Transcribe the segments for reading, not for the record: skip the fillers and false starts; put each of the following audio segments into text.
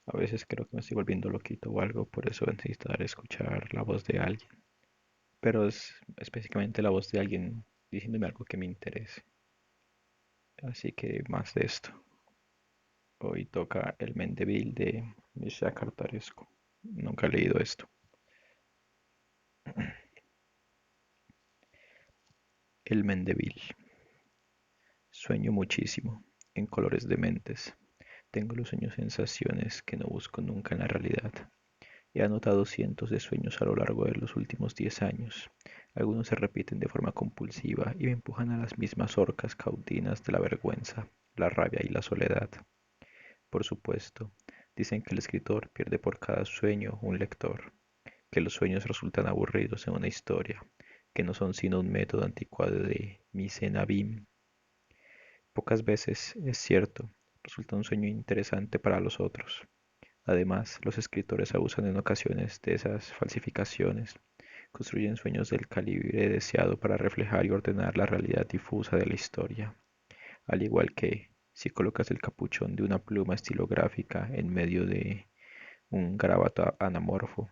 A veces creo que me estoy volviendo loquito o algo, por eso necesitar escuchar la voz de alguien. Pero es específicamente la voz de alguien diciéndome algo que me interese. Así que más de esto. Hoy toca El Mendeville de Misha Cartarescu. Nunca he leído esto. El Mendeville. Sueño muchísimo, en colores dementes. Tengo los sueños sensaciones que no busco nunca en la realidad. He anotado cientos de sueños a lo largo de los últimos 10 años. Algunos se repiten de forma compulsiva y me empujan a las mismas orcas cautinas de la vergüenza, la rabia y la soledad. Por supuesto, dicen que el escritor pierde por cada sueño un lector, que los sueños resultan aburridos en una historia, que no son sino un método anticuado de Misenabim. Pocas veces, es cierto, resulta un sueño interesante para los otros. Además, los escritores abusan en ocasiones de esas falsificaciones, construyen sueños del calibre deseado para reflejar y ordenar la realidad difusa de la historia, al igual que si colocas el capuchón de una pluma estilográfica en medio de un garabato anamorfo,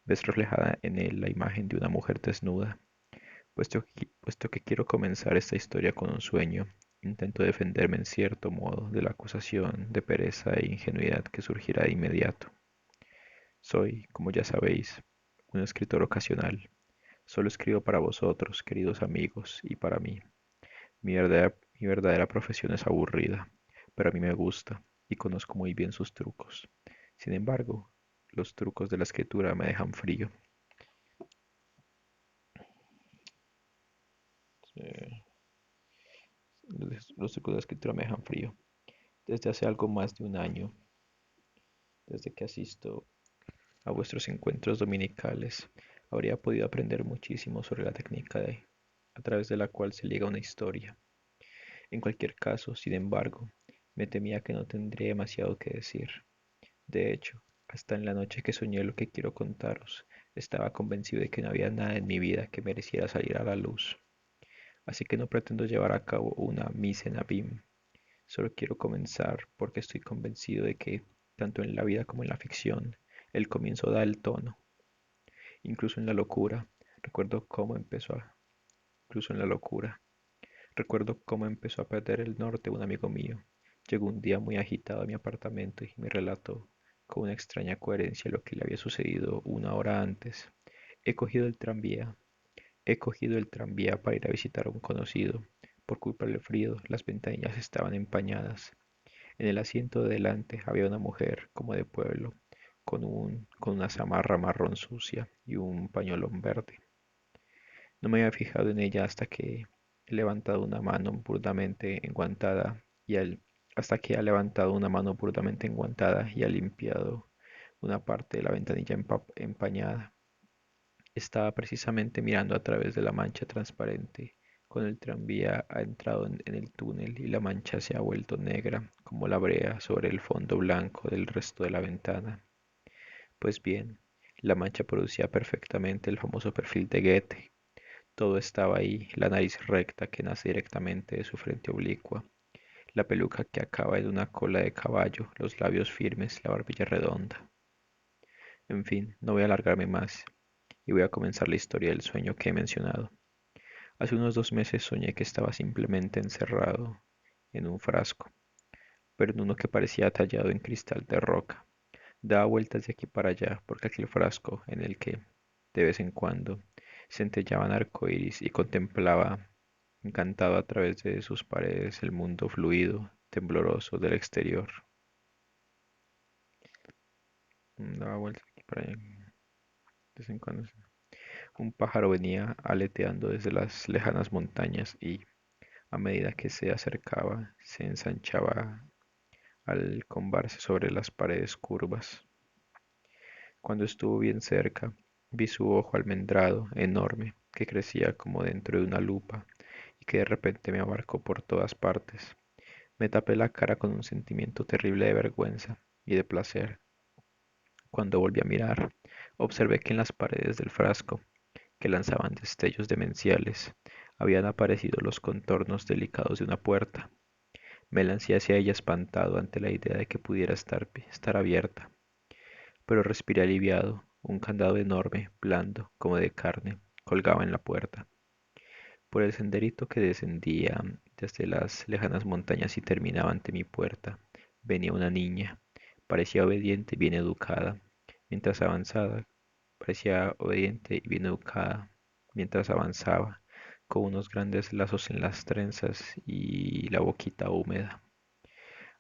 ves reflejada en él la imagen de una mujer desnuda. Puesto que quiero comenzar esta historia con un sueño, intento defenderme en cierto modo de la acusación de pereza e ingenuidad que surgirá de inmediato. Soy, como ya sabéis, un escritor ocasional. Solo escribo para vosotros, queridos amigos, y para mí. Mi verdadera profesión es aburrida, pero a mí me gusta y conozco muy bien sus trucos. Sin embargo, los trucos de la escritura me dejan frío. Eh, los trucos de la escritura me dejan frío. Desde hace algo más de un año, desde que asisto a vuestros encuentros dominicales, habría podido aprender muchísimo sobre la técnica a través de la cual se liga una historia. En cualquier caso, sin embargo, me temía que no tendría demasiado que decir. De hecho, hasta en la noche que soñé lo que quiero contaros, estaba convencido de que no había nada en mi vida que mereciera salir a la luz. Así que no pretendo llevar a cabo una mise en abim. Solo quiero comenzar porque estoy convencido de que, tanto en la vida como en la ficción, el comienzo da el tono. Incluso en la locura, recuerdo cómo empezó a, incluso en la locura, recuerdo cómo empezó a perder el norte un amigo mío. Llegó un día muy agitado a mi apartamento y me relató con una extraña coherencia lo que le había sucedido una hora antes. He cogido el tranvía, he cogido el tranvía para ir a visitar a un conocido. Por culpa del frío, las ventanillas estaban empañadas. En el asiento de delante había una mujer, como de pueblo, con una zamarra marrón sucia y un pañolón verde. No me había fijado en ella he levantado una mano burdamente enguantada y al- hasta que ha levantado una mano burdamente enguantada y ha limpiado una parte de la ventanilla empañada. Estaba precisamente mirando a través de la mancha transparente. Cuando el tranvía ha entrado en el túnel y la mancha se ha vuelto negra como la brea sobre el fondo blanco del resto de la ventana. Pues bien, la mancha producía perfectamente el famoso perfil de Goethe. Todo estaba ahí, la nariz recta que nace directamente de su frente oblicua, la peluca que acaba en una cola de caballo, los labios firmes, la barbilla redonda. En fin, no voy a alargarme más y voy a comenzar la historia del sueño que he mencionado. Hace unos 2 meses soñé que estaba simplemente encerrado en un frasco, pero en uno que parecía tallado en cristal de roca. Daba vueltas de aquí para allá porque aquel frasco en el que, de vez en cuando, centellaban arcoíris y contemplaba, encantado a través de sus paredes, el mundo fluido, tembloroso del exterior. Daba vueltas aquí para allá, de vez en cuando. Un pájaro venía aleteando desde las lejanas montañas y, a medida que se acercaba, se ensanchaba al combarse sobre las paredes curvas. Cuando estuvo bien cerca, vi su ojo almendrado, enorme, que crecía como dentro de una lupa y que de repente me abarcó por todas partes. Me tapé la cara con un sentimiento terrible de vergüenza y de placer. Cuando volví a mirar, observé que en las paredes del frasco, que lanzaban destellos demenciales, habían aparecido los contornos delicados de una puerta. Me lancé hacia ella espantado ante la idea de que pudiera estar abierta, pero respiré aliviado. Un candado enorme, blando, como de carne, colgaba en la puerta. Por el senderito que descendía desde las lejanas montañas y terminaba ante mi puerta, venía una niña. Parecía obediente y bien educada. Mientras avanzaba, parecía obediente y bien educada mientras avanzaba, con unos grandes lazos en las trenzas y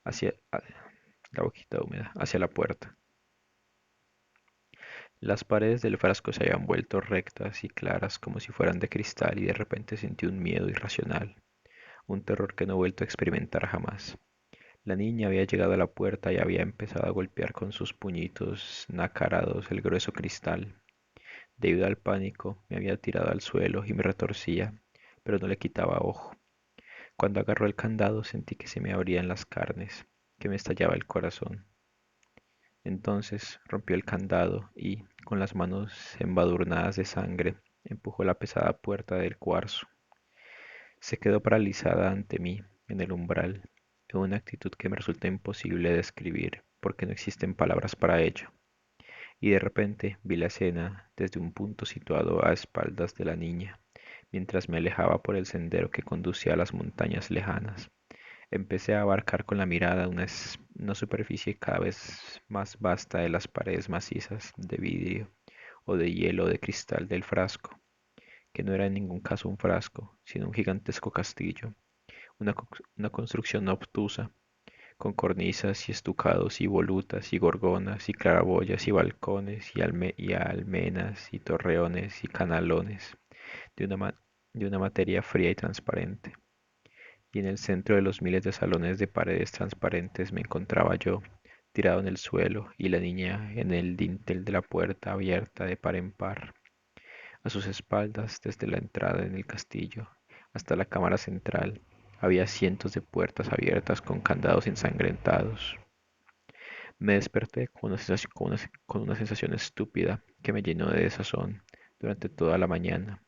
hacia, la boquita húmeda, hacia la puerta. Las paredes del frasco se habían vuelto rectas y claras como si fueran de cristal y de repente sentí un miedo irracional, un terror que no he vuelto a experimentar jamás. La niña había llegado a la puerta y había empezado a golpear con sus puñitos nacarados el grueso cristal. Debido al pánico, me había tirado al suelo y me retorcía, pero no le quitaba ojo. Cuando agarró el candado sentí que se me abrían las carnes, que me estallaba el corazón. Entonces rompió el candado y, con las manos embadurnadas de sangre, empujó la pesada puerta del cuarzo. Se quedó paralizada ante mí, en el umbral, en una actitud que me resulta imposible describir, porque no existen palabras para ello. Y de repente vi la escena desde un punto situado a espaldas de la niña, mientras me alejaba por el sendero que conducía a las montañas lejanas. Empecé a abarcar con la mirada una superficie cada vez más vasta de las paredes macizas de vidrio o de hielo o de cristal del frasco, que no era en ningún caso un frasco, sino un gigantesco castillo, una construcción obtusa, con cornisas y estucados y volutas y gorgonas y claraboyas y balcones y almenas y torreones y canalones de de una materia fría y transparente. Y en el centro de los miles de salones de paredes transparentes me encontraba yo, tirado en el suelo, y la niña en el dintel de la puerta abierta de par en par. A sus espaldas, desde la entrada en el castillo hasta la cámara central, había cientos de puertas abiertas con candados ensangrentados. Me desperté con una sensación estúpida que me llenó de desazón durante toda la mañana,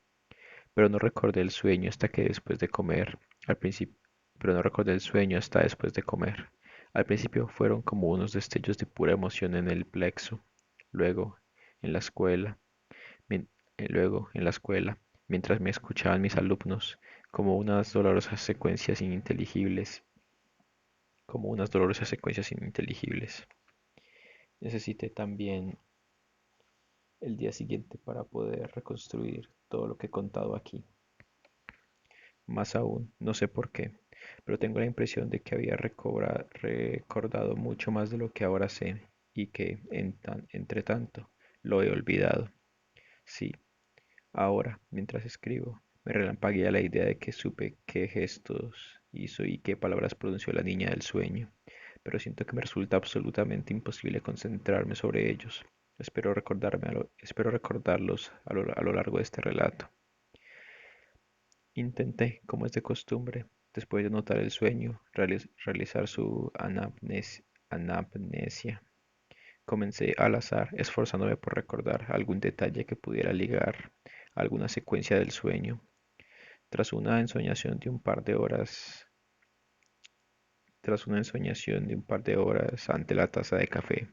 pero no recordé el sueño hasta que después de comer, al principio, pero no recordé el sueño hasta después de comer. Al principio fueron como unos destellos de pura emoción en el plexo. Luego, en la escuela, mien- luego, en la escuela, mientras me escuchaban mis alumnos, como unas dolorosas secuencias ininteligibles, como unas dolorosas secuencias ininteligibles. Necesité también el día siguiente para poder reconstruir todo lo que he contado aquí. Más aún, no sé por qué, pero tengo la impresión de que había recordado mucho más de lo que ahora sé y que, entre tanto, lo he olvidado. Sí, ahora, mientras escribo, me relampaguea la idea de que supe qué gestos hizo y qué palabras pronunció la niña del sueño, pero siento que me resulta absolutamente imposible concentrarme sobre ellos. Espero recordarlos a lo largo de este relato. Intenté, como es de costumbre, después de notar el sueño, realizar su anamnesia. Comencé al azar, esforzándome por recordar algún detalle que pudiera ligar a alguna secuencia del sueño. Tras una ensoñación de un par de horas, Tras una ensoñación de un par de horas ante la taza de café,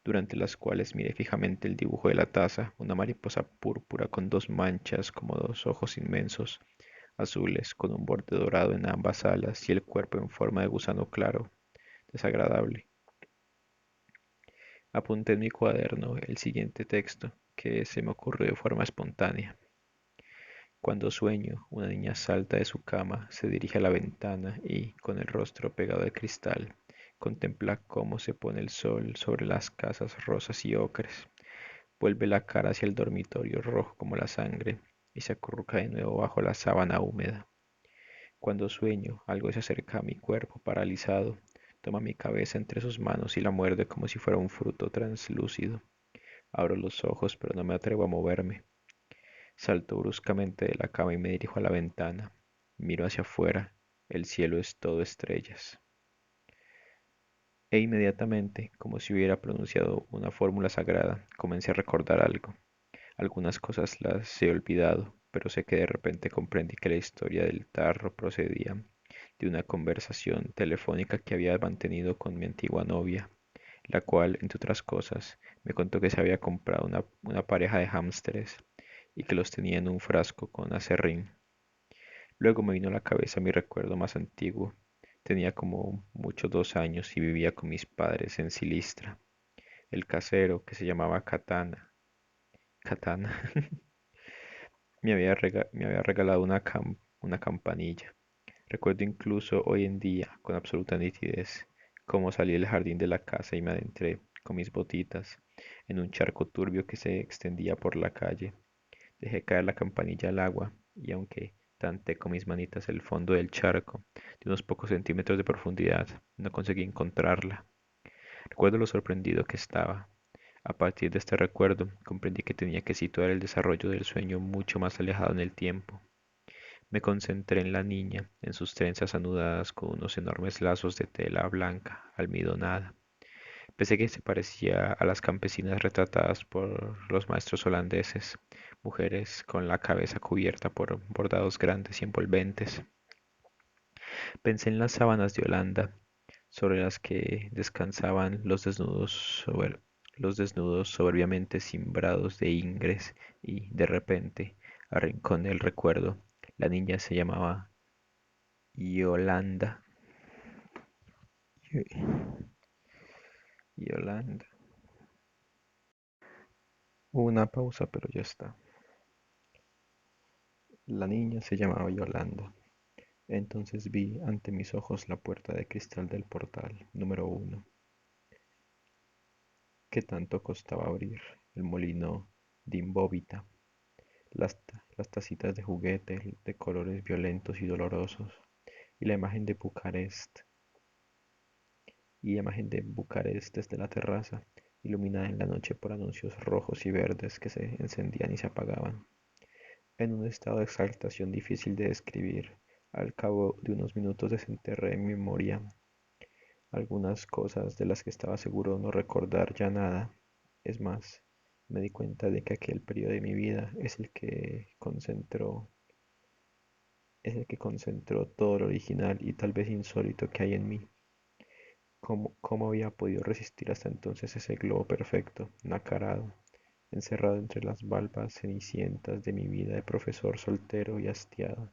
durante las cuales miré fijamente el dibujo de la taza, una mariposa púrpura con dos manchas como dos ojos inmensos, azules, con un borde dorado en ambas alas y el cuerpo en forma de gusano claro, desagradable. Apunté en mi cuaderno el siguiente texto, que se me ocurrió de forma espontánea. Cuando sueño, una niña salta de su cama, se dirige a la ventana y, con el rostro pegado al cristal, contempla cómo se pone el sol sobre las casas rosas y ocres. Vuelve la cara hacia el dormitorio rojo como la sangre y se acurruca de nuevo bajo la sábana húmeda. Cuando sueño, algo se acerca a mi cuerpo paralizado, toma mi cabeza entre sus manos y la muerde como si fuera un fruto translúcido. Abro los ojos, pero no me atrevo a moverme. Salto bruscamente de la cama y me dirijo a la ventana. Miro hacia afuera. El cielo es todo estrellas. E inmediatamente, como si hubiera pronunciado una fórmula sagrada, comencé a recordar algo. Algunas cosas las he olvidado, pero sé que de repente comprendí que la historia del tarro procedía de una conversación telefónica que había mantenido con mi antigua novia, la cual, entre otras cosas, me contó que se había comprado una pareja de hámsteres y que los tenía en un frasco con acerrín. Luego me vino a la cabeza mi recuerdo más antiguo. Tenía como mucho 2 años y vivía con mis padres en Silistra. El casero, que se llamaba Katana, me había regalado una campanilla. Recuerdo incluso hoy en día, con absoluta nitidez, cómo salí del jardín de la casa y me adentré, con mis botitas, en un charco turbio que se extendía por la calle. Dejé caer la campanilla al agua, y aunque tanteé con mis manitas el fondo del charco, de unos pocos centímetros de profundidad, no conseguí encontrarla. Recuerdo lo sorprendido que estaba. A partir de este recuerdo, comprendí que tenía que situar el desarrollo del sueño mucho más alejado en el tiempo. Me concentré en la niña, en sus trenzas anudadas con unos enormes lazos de tela blanca, almidonada. Pensé que se parecía a las campesinas retratadas por los maestros holandeses, mujeres con la cabeza cubierta por bordados grandes y envolventes. Pensé en las sábanas de Holanda, sobre las que descansaban los desnudos soberbiamente cimbrados de ingres, y, de repente, arrinconé el recuerdo. La niña se llamaba Yolanda. Yolanda. Hubo una pausa, pero ya está. La niña se llamaba Yolanda. Entonces vi ante mis ojos la puerta de cristal del portal número 1, que tanto costaba abrir, el molino Dimbóvita, las tacitas de juguete de colores violentos y dolorosos, y la imagen de Bucarest desde la terraza, iluminada en la noche por anuncios rojos y verdes que se encendían y se apagaban. En un estado de exaltación difícil de describir, al cabo de unos minutos desenterré en mi memoria algunas cosas de las que estaba seguro no recordar ya nada. Es más, me di cuenta de que aquel periodo de mi vida es el que concentró todo lo original y tal vez insólito que hay en mí. ¿Cómo había podido resistir hasta entonces ese globo perfecto, nacarado, encerrado entre las valvas cenicientas de mi vida de profesor soltero y hastiado,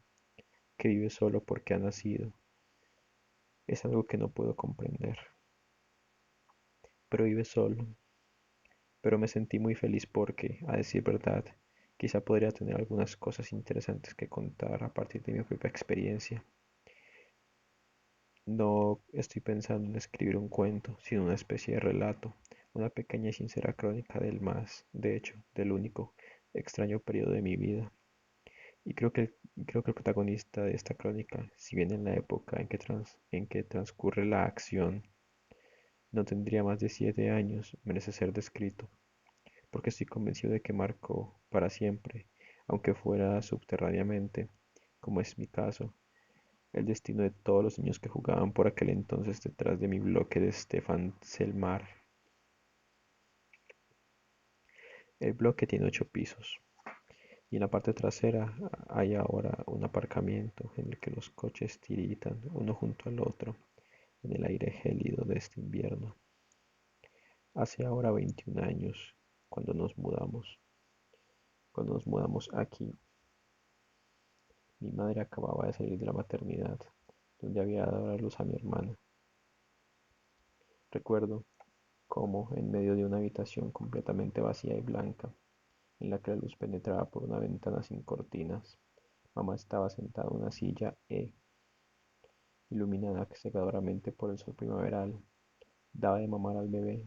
que vive solo porque ha nacido? Es algo que no puedo comprender. Pero vive solo. Pero me sentí muy feliz porque, a decir verdad, quizá podría tener algunas cosas interesantes que contar a partir de mi propia experiencia. No estoy pensando en escribir un cuento, sino una especie de relato, una pequeña y sincera crónica del más, de hecho, del único extraño periodo de mi vida. Y creo que el protagonista de esta crónica, si bien en la época en que transcurre la acción, no tendría más de 7 años, merece ser descrito, porque estoy convencido de que marcó para siempre, aunque fuera subterráneamente, como es mi caso, el destino de todos los niños que jugaban por aquel entonces detrás de mi bloque de Stefan Selmar. El bloque tiene 8 pisos, y en la parte trasera hay ahora un aparcamiento en el que los coches tiritan uno junto al otro en el aire gélido de este invierno. Hace ahora 21 años, cuando nos mudamos, cuando nos mudamos aquí. Mi madre acababa de salir de la maternidad, donde había dado a luz a mi hermana. Recuerdo cómo, en medio de una habitación completamente vacía y blanca, en la que la luz penetraba por una ventana sin cortinas, mamá estaba sentada en una silla iluminada cegadoramente por el sol primaveral. Daba de mamar al bebé.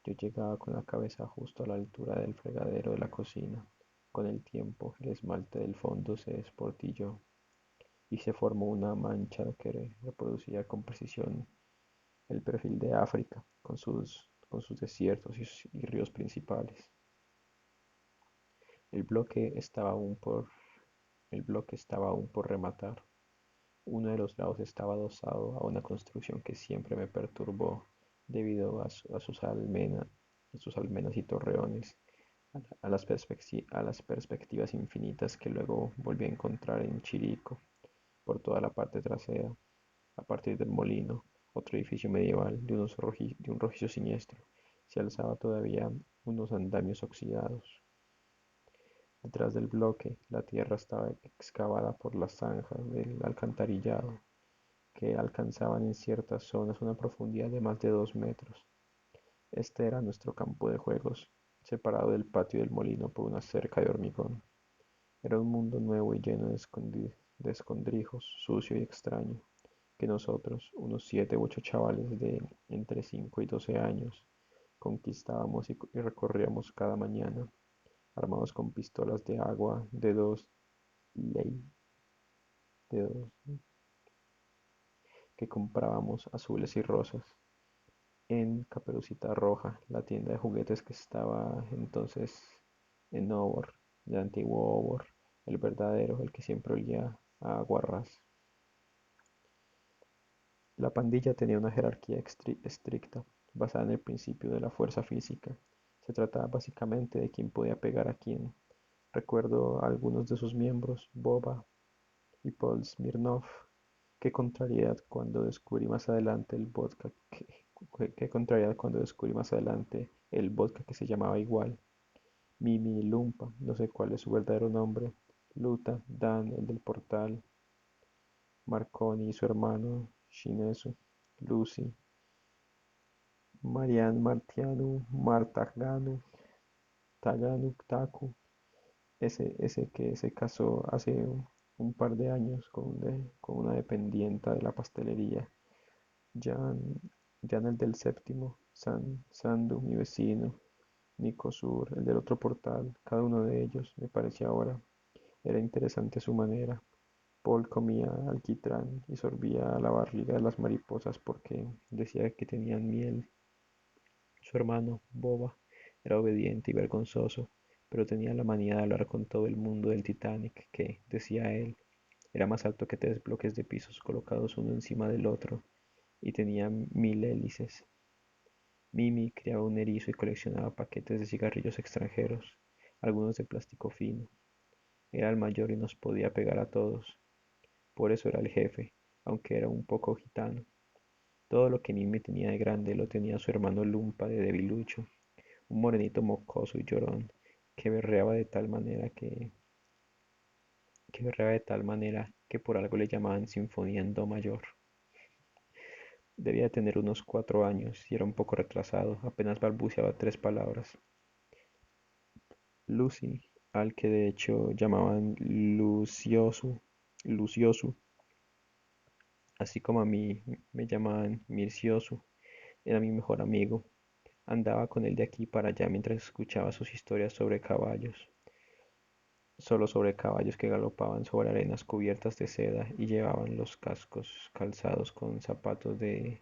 Yo llegaba con la cabeza justo a la altura del fregadero de la cocina. Con el tiempo, el esmalte del fondo se desportilló y se formó una mancha que reproducía con precisión el perfil de África, con sus desiertos y ríos principales. El bloque estaba aún por, el bloque estaba aún por rematar. Uno de los lados estaba adosado a una construcción que siempre me perturbó debido a sus almenas y torreones, a las perspectivas infinitas que luego volví a encontrar en Chirico por toda la parte trasera. A partir del molino, otro edificio medieval de un rojizo siniestro, se alzaba todavía unos andamios oxidados. Detrás del bloque, la tierra estaba excavada por las zanjas del alcantarillado, que alcanzaban en ciertas zonas una profundidad de más de 2 metros. Este era nuestro campo de juegos, separado del patio del molino por una cerca de hormigón. Era un mundo nuevo y lleno de escondrijos, sucio y extraño, que nosotros, unos 7 u 8 chavales de entre 5 y 12 años, conquistábamos y recorríamos cada mañana, armados con pistolas de agua de dos ley, de dos, que comprábamos azules y rosas en Caperucita Roja, la tienda de juguetes que estaba entonces en Obor, el antiguo Obor, el verdadero, el que siempre olía a aguarrás. La pandilla tenía una jerarquía estricta, basada en el principio de la fuerza física. Se trataba básicamente de quién podía pegar a quién. Recuerdo a algunos de sus miembros, Boba y Paul Smirnov. Qué contrariedad cuando descubrí más adelante el vodka. Qué contrariedad cuando descubrí más adelante el vodka que se llamaba igual. Mimi y Lumpa, no sé cuál es su verdadero nombre. Luta, Dan, el del portal, Marconi y su hermano, Shinesu, Lucy, Marian Martianu, Martaganu, Taganu, Taku, ese que se casó hace un par de años con una dependienta de la pastelería. Jan, Jan el del séptimo, Sandu, mi vecino, Nico Sur, el del otro portal, cada uno de ellos, me parecía ahora, era interesante a su manera. Paul comía alquitrán y sorbía la barriga de las mariposas porque decía que tenían miel. Su hermano, Boba, era obediente y vergonzoso, pero tenía la manía de hablar con todo el mundo del Titanic, que, decía él, era más alto que 3 bloques de pisos colocados uno encima del otro, y tenía 1000 hélices. Mimi criaba un erizo y coleccionaba paquetes de cigarrillos extranjeros, algunos de plástico fino. Era el mayor y nos podía pegar a todos. Por eso era el jefe, aunque era un poco gitano. Todo lo que Mimi tenía de grande lo tenía su hermano Lumpa de debilucho, un morenito mocoso y llorón, que berreaba de tal manera que por algo le llamaban Sinfonía en Do mayor. Debía tener unos 4 años y era un poco retrasado, apenas balbuceaba 3 palabras. Lucy, al que de hecho llamaban Luciosu, así como a mí me llamaban Mirciosu, era mi mejor amigo. Andaba con él de aquí para allá mientras escuchaba sus historias sobre caballos, solo sobre caballos que galopaban sobre arenas cubiertas de seda y llevaban los cascos calzados con zapatos de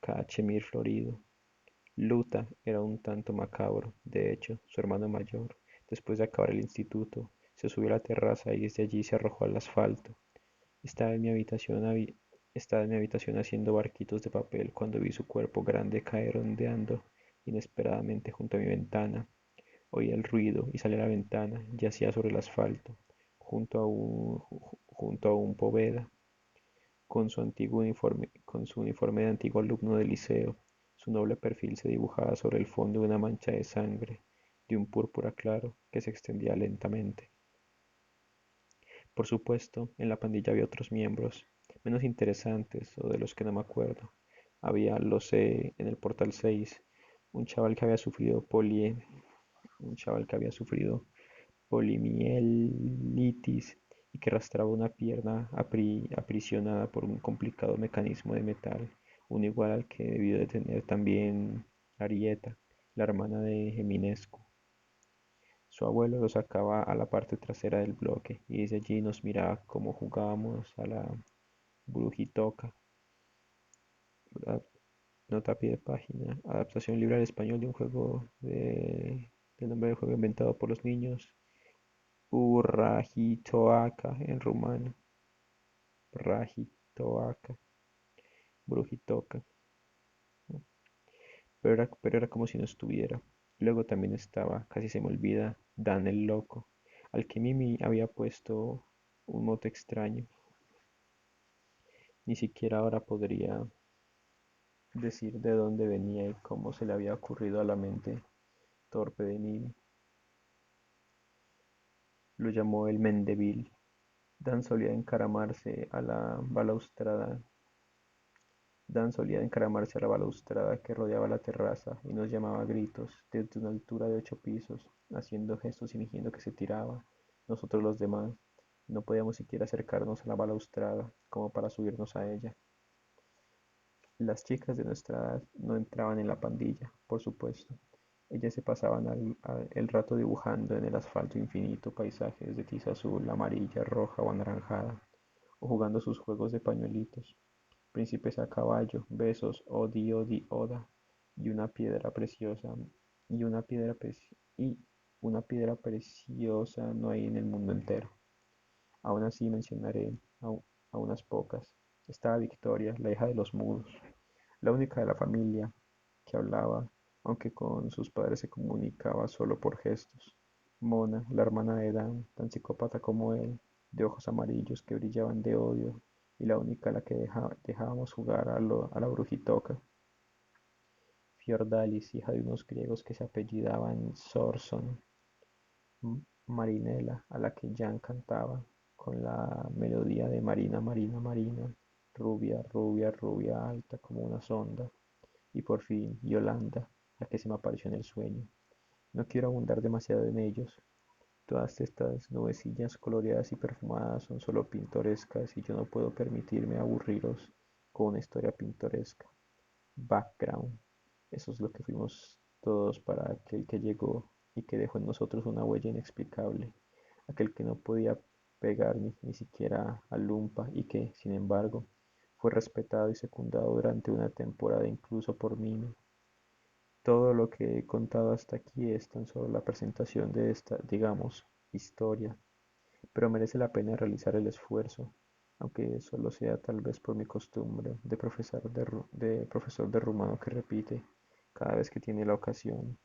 cachemir florido. Luta era un tanto macabro, de hecho, su hermano mayor, después de acabar el instituto, se subió a la terraza y desde allí se arrojó al asfalto. Estaba en mi habitación, estaba en mi habitación haciendo barquitos de papel cuando vi su cuerpo grande caer ondeando inesperadamente junto a mi ventana. Oí el ruido y salí a la ventana. Yacía sobre el asfalto, junto a un poveda, con su uniforme de antiguo alumno de liceo. Su noble perfil se dibujaba sobre el fondo de una mancha de sangre, de un púrpura claro, que se extendía lentamente. Por supuesto, en la pandilla había otros miembros, menos interesantes o de los que no me acuerdo. Había, lo sé, en el Portal 6, un chaval que había sufrido un chaval que había sufrido polimielitis y que arrastraba una pierna aprisionada por un complicado mecanismo de metal, un igual al que debió de tener también Arieta, la hermana de Eminescu. Su abuelo lo sacaba a la parte trasera del bloque y desde allí nos miraba cómo jugábamos a la brujitoca. Nota a pie de página. Adaptación libre al español de un del nombre del juego inventado por los niños. Urrahitoaca en rumano. Rajitoaca. Brujitoca. Pero era como si no estuviera. Luego también estaba, casi se me olvida, Dan el loco, al que Mimi había puesto un mote extraño. Ni siquiera ahora podría decir de dónde venía y cómo se le había ocurrido a la mente torpe de Mimi. Lo llamó el Mendeville. Dan solía encaramarse a la balaustrada Dan solía encaramarse a la balaustrada que rodeaba la terraza y nos llamaba a gritos desde una altura de 8 pisos, haciendo gestos y fingiendo que se tiraba. Nosotros los demás no podíamos siquiera acercarnos a la balaustrada como para subirnos a ella. Las chicas de nuestra edad no entraban en la pandilla, por supuesto. Ellas se pasaban el rato dibujando en el asfalto infinito paisajes de tiza azul, amarilla, roja o anaranjada, o jugando sus juegos de pañuelitos. Príncipes a caballo, besos, odi, odi, oda, y una piedra preciosa, y una piedra, y una piedra preciosa no hay en el mundo entero. Aún así mencionaré a unas pocas. Estaba Victoria, la hija de los mudos, la única de la familia que hablaba, aunque con sus padres se comunicaba solo por gestos. Mona, la hermana de Dan, tan psicópata como él, de ojos amarillos que brillaban de odio, y la única a la que dejábamos jugar a la brujitoca. Fiordalis, hija de unos griegos que se apellidaban Sorson. Marinela, a la que Jan cantaba, con la melodía de Marina, Marina, Marina, rubia, rubia, rubia, alta como una sonda. Y por fin, Yolanda, la que se me apareció en el sueño. No quiero abundar demasiado en ellos. Todas estas nubecillas coloreadas y perfumadas son solo pintorescas y yo no puedo permitirme aburriros con una historia pintoresca. Background. Eso es lo que fuimos todos para aquel que llegó y que dejó en nosotros una huella inexplicable. Aquel que no podía pegar ni siquiera al lumpa y que, sin embargo, fue respetado y secundado durante una temporada incluso por mí. Todo lo que he contado hasta aquí es tan solo la presentación de esta, digamos, historia, pero merece la pena realizar el esfuerzo, aunque solo sea tal vez por mi costumbre de profesor de rumano que repite cada vez que tiene la ocasión.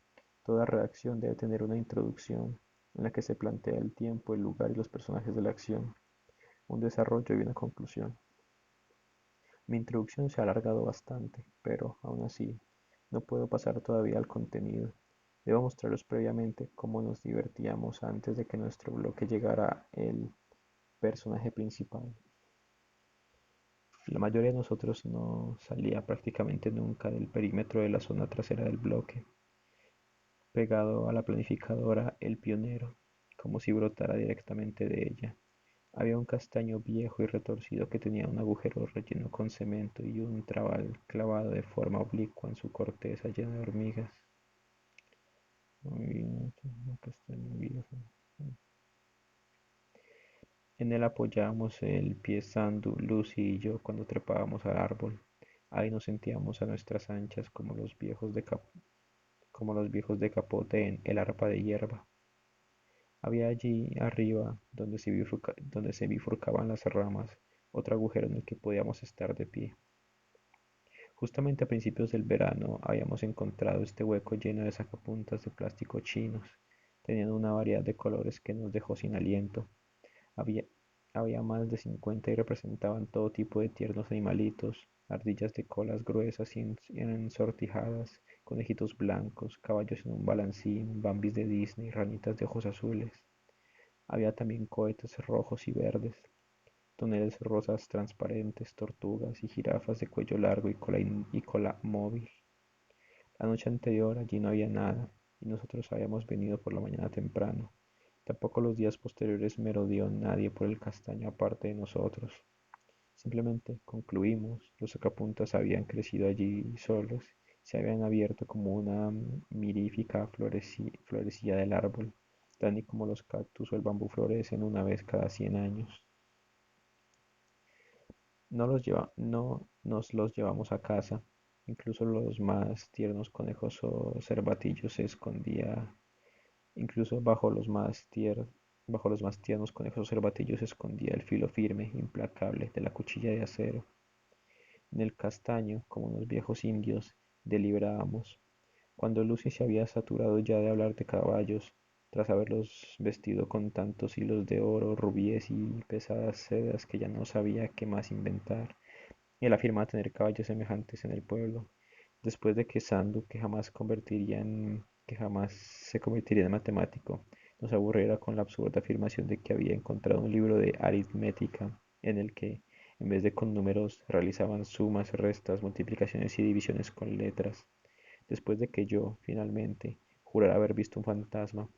Toda redacción debe tener una introducción en la que se plantea el tiempo, el lugar y los personajes de la acción, un desarrollo y una conclusión. Mi introducción se ha alargado bastante, pero aún así no puedo pasar todavía al contenido. Debo mostraros previamente cómo nos divertíamos antes de que nuestro bloque llegara el personaje principal. La mayoría de nosotros no salía prácticamente nunca del perímetro de la zona trasera del bloque, pegado a la planificadora El Pionero, como si brotara directamente de ella. Había un castaño viejo y retorcido que tenía un agujero relleno con cemento y un trabal clavado de forma oblicua en su corteza llena de hormigas. Un castaño viejo. En él apoyábamos el pie Sandu, Lucy y yo cuando trepábamos al árbol. Ahí nos sentíamos a nuestras anchas como los viejos de capote en el arpa de hierba. Había allí arriba, donde se bifurcaban las ramas, otro agujero en el que podíamos estar de pie. Justamente a principios del verano habíamos encontrado este hueco lleno de sacapuntas de plástico chinos. Tenían una variedad de colores que nos dejó sin aliento. Había, había más de 50 y representaban todo tipo de tiernos animalitos, ardillas de colas gruesas y ensortijadas, conejitos blancos, caballos en un balancín, bambis de Disney, ranitas de ojos azules. Había también cohetes rojos y verdes, toneles rosas transparentes, tortugas y jirafas de cuello largo y cola móvil. La noche anterior allí no había nada, y nosotros habíamos venido por la mañana temprano. Tampoco los días posteriores merodeó nadie por el castaño aparte de nosotros. Simplemente concluimos, los sacapuntas habían crecido allí solos, se habían abierto como una mirífica florecilla del árbol, tal y como los cactus o el bambú florecen una vez cada 100 años. No nos los llevamos a casa. Incluso los más tiernos conejos o cervatillos se escondía, incluso bajo los más tiernos conejos o cervatillos se escondía el filo firme, implacable de la cuchilla de acero. En el castaño, como unos viejos indios, deliberábamos. Cuando Lucy se había saturado ya de hablar de caballos, tras haberlos vestido con tantos hilos de oro, rubíes y pesadas sedas que ya no sabía qué más inventar, Él afirmaba tener caballos semejantes en el pueblo, después de que Sandu, que jamás se convertiría en matemático, nos aburriera con la absurda afirmación de que había encontrado un libro de aritmética en el que, en vez de con números, realizaban sumas, restas, multiplicaciones y divisiones con letras. Después de que yo, finalmente, jurara haber visto un fantasma,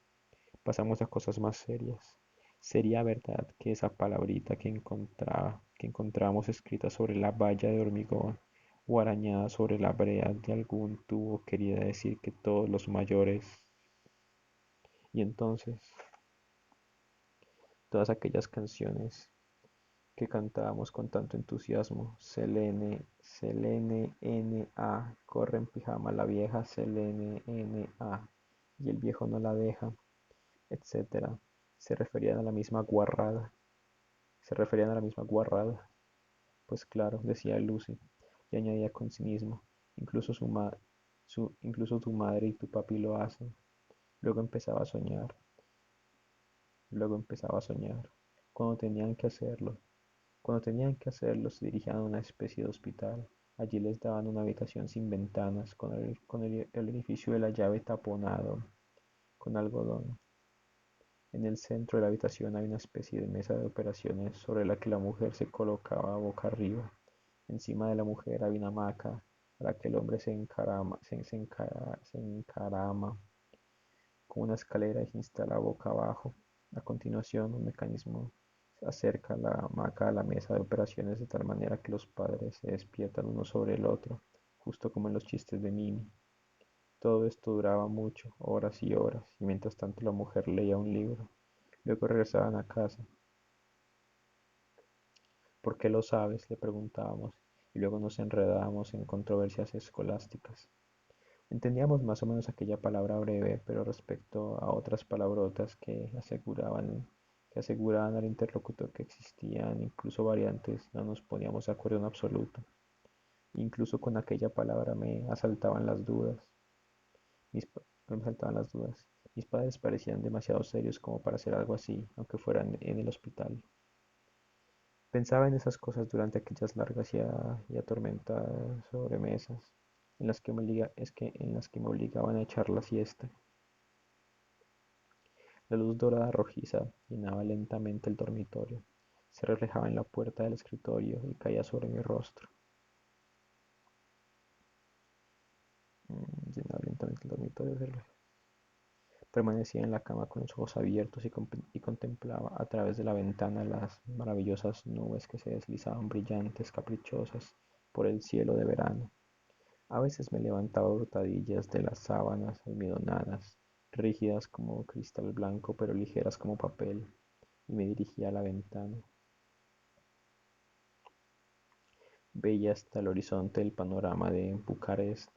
pasamos a cosas más serias. ¿Sería verdad que esa palabrita que encontramos escrita sobre la valla de hormigón o arañada sobre la brea de algún tubo quería decir que todos los mayores? Y entonces, todas aquellas canciones que cantábamos con tanto entusiasmo, Selene, Selene, N-A, corre en pijama la vieja, Selene, N-A, y el viejo no la deja, etcétera, se referían a la misma guarrada. Se referían a la misma guarrada. Pues claro, decía Lucy, y añadía con cinismo, incluso, incluso tu madre y tu papi lo hacen. Luego empezaba a soñar, luego empezaba a soñar. Cuando tenían que hacerlo, cuando tenían que hacerlo, se dirigían a una especie de hospital. Allí les daban una habitación sin ventanas, el orificio de la llave taponado con algodón. En el centro de la habitación hay una especie de mesa de operaciones sobre la que la mujer se colocaba boca arriba. Encima de la mujer había una hamaca a la que el hombre se encarama con una escalera y se instala boca abajo. A continuación, un mecanismo acerca la hamaca a la mesa de operaciones de tal manera que los padres se despiertan uno sobre el otro, justo como en los chistes de Mimi. Todo esto duraba mucho, horas y horas, y mientras tanto la mujer leía un libro. Luego regresaban a casa. ¿Por qué lo sabes?, le preguntábamos, y luego nos enredábamos en controversias escolásticas. Entendíamos más o menos aquella palabra breve, pero respecto a otras palabrotas que aseguraban al interlocutor que existían incluso variantes, no nos poníamos de acuerdo en absoluto. Incluso con aquella palabra Mis, me asaltaban las dudas. Mis padres parecían demasiado serios como para hacer algo así, aunque fueran en el hospital. Pensaba en esas cosas durante aquellas largas y atormentadas sobremesas, en las que me obligaban a echar la siesta. La luz dorada rojiza llenaba lentamente el dormitorio, se reflejaba en la puerta del escritorio y caía sobre mi rostro. Llenaba lentamente el dormitorio, permanecía en la cama con los ojos abiertos y contemplaba a través de la ventana las maravillosas nubes que se deslizaban brillantes, caprichosas, por el cielo de verano. A veces me levantaba hurtadillas de las sábanas almidonadas, rígidas como cristal blanco pero ligeras como papel, y me dirigía a la ventana. Veía hasta el horizonte el panorama de Bucarest,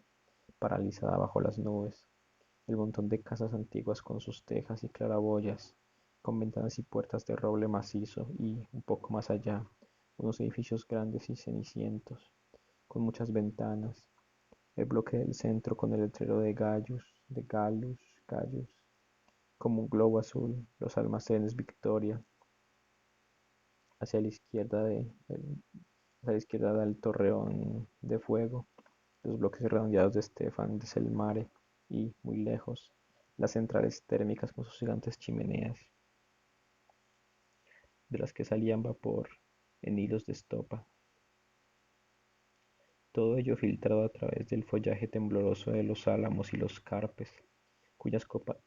paralizada bajo las nubes, el montón de casas antiguas con sus tejas y claraboyas, con ventanas y puertas de roble macizo y, un poco más allá, unos edificios grandes y cenicientos, con muchas ventanas, el bloque del centro con el letrero Gallus, como un globo azul, los almacenes Victoria, hacia la izquierda, hacia la izquierda del torreón de fuego, los bloques redondeados de Stefan de Selmare y, muy lejos, las centrales térmicas con sus gigantes chimeneas, de las que salían vapor en hilos de estopa. Todo ello filtrado a través del follaje tembloroso de los álamos y los carpes, cuyas copas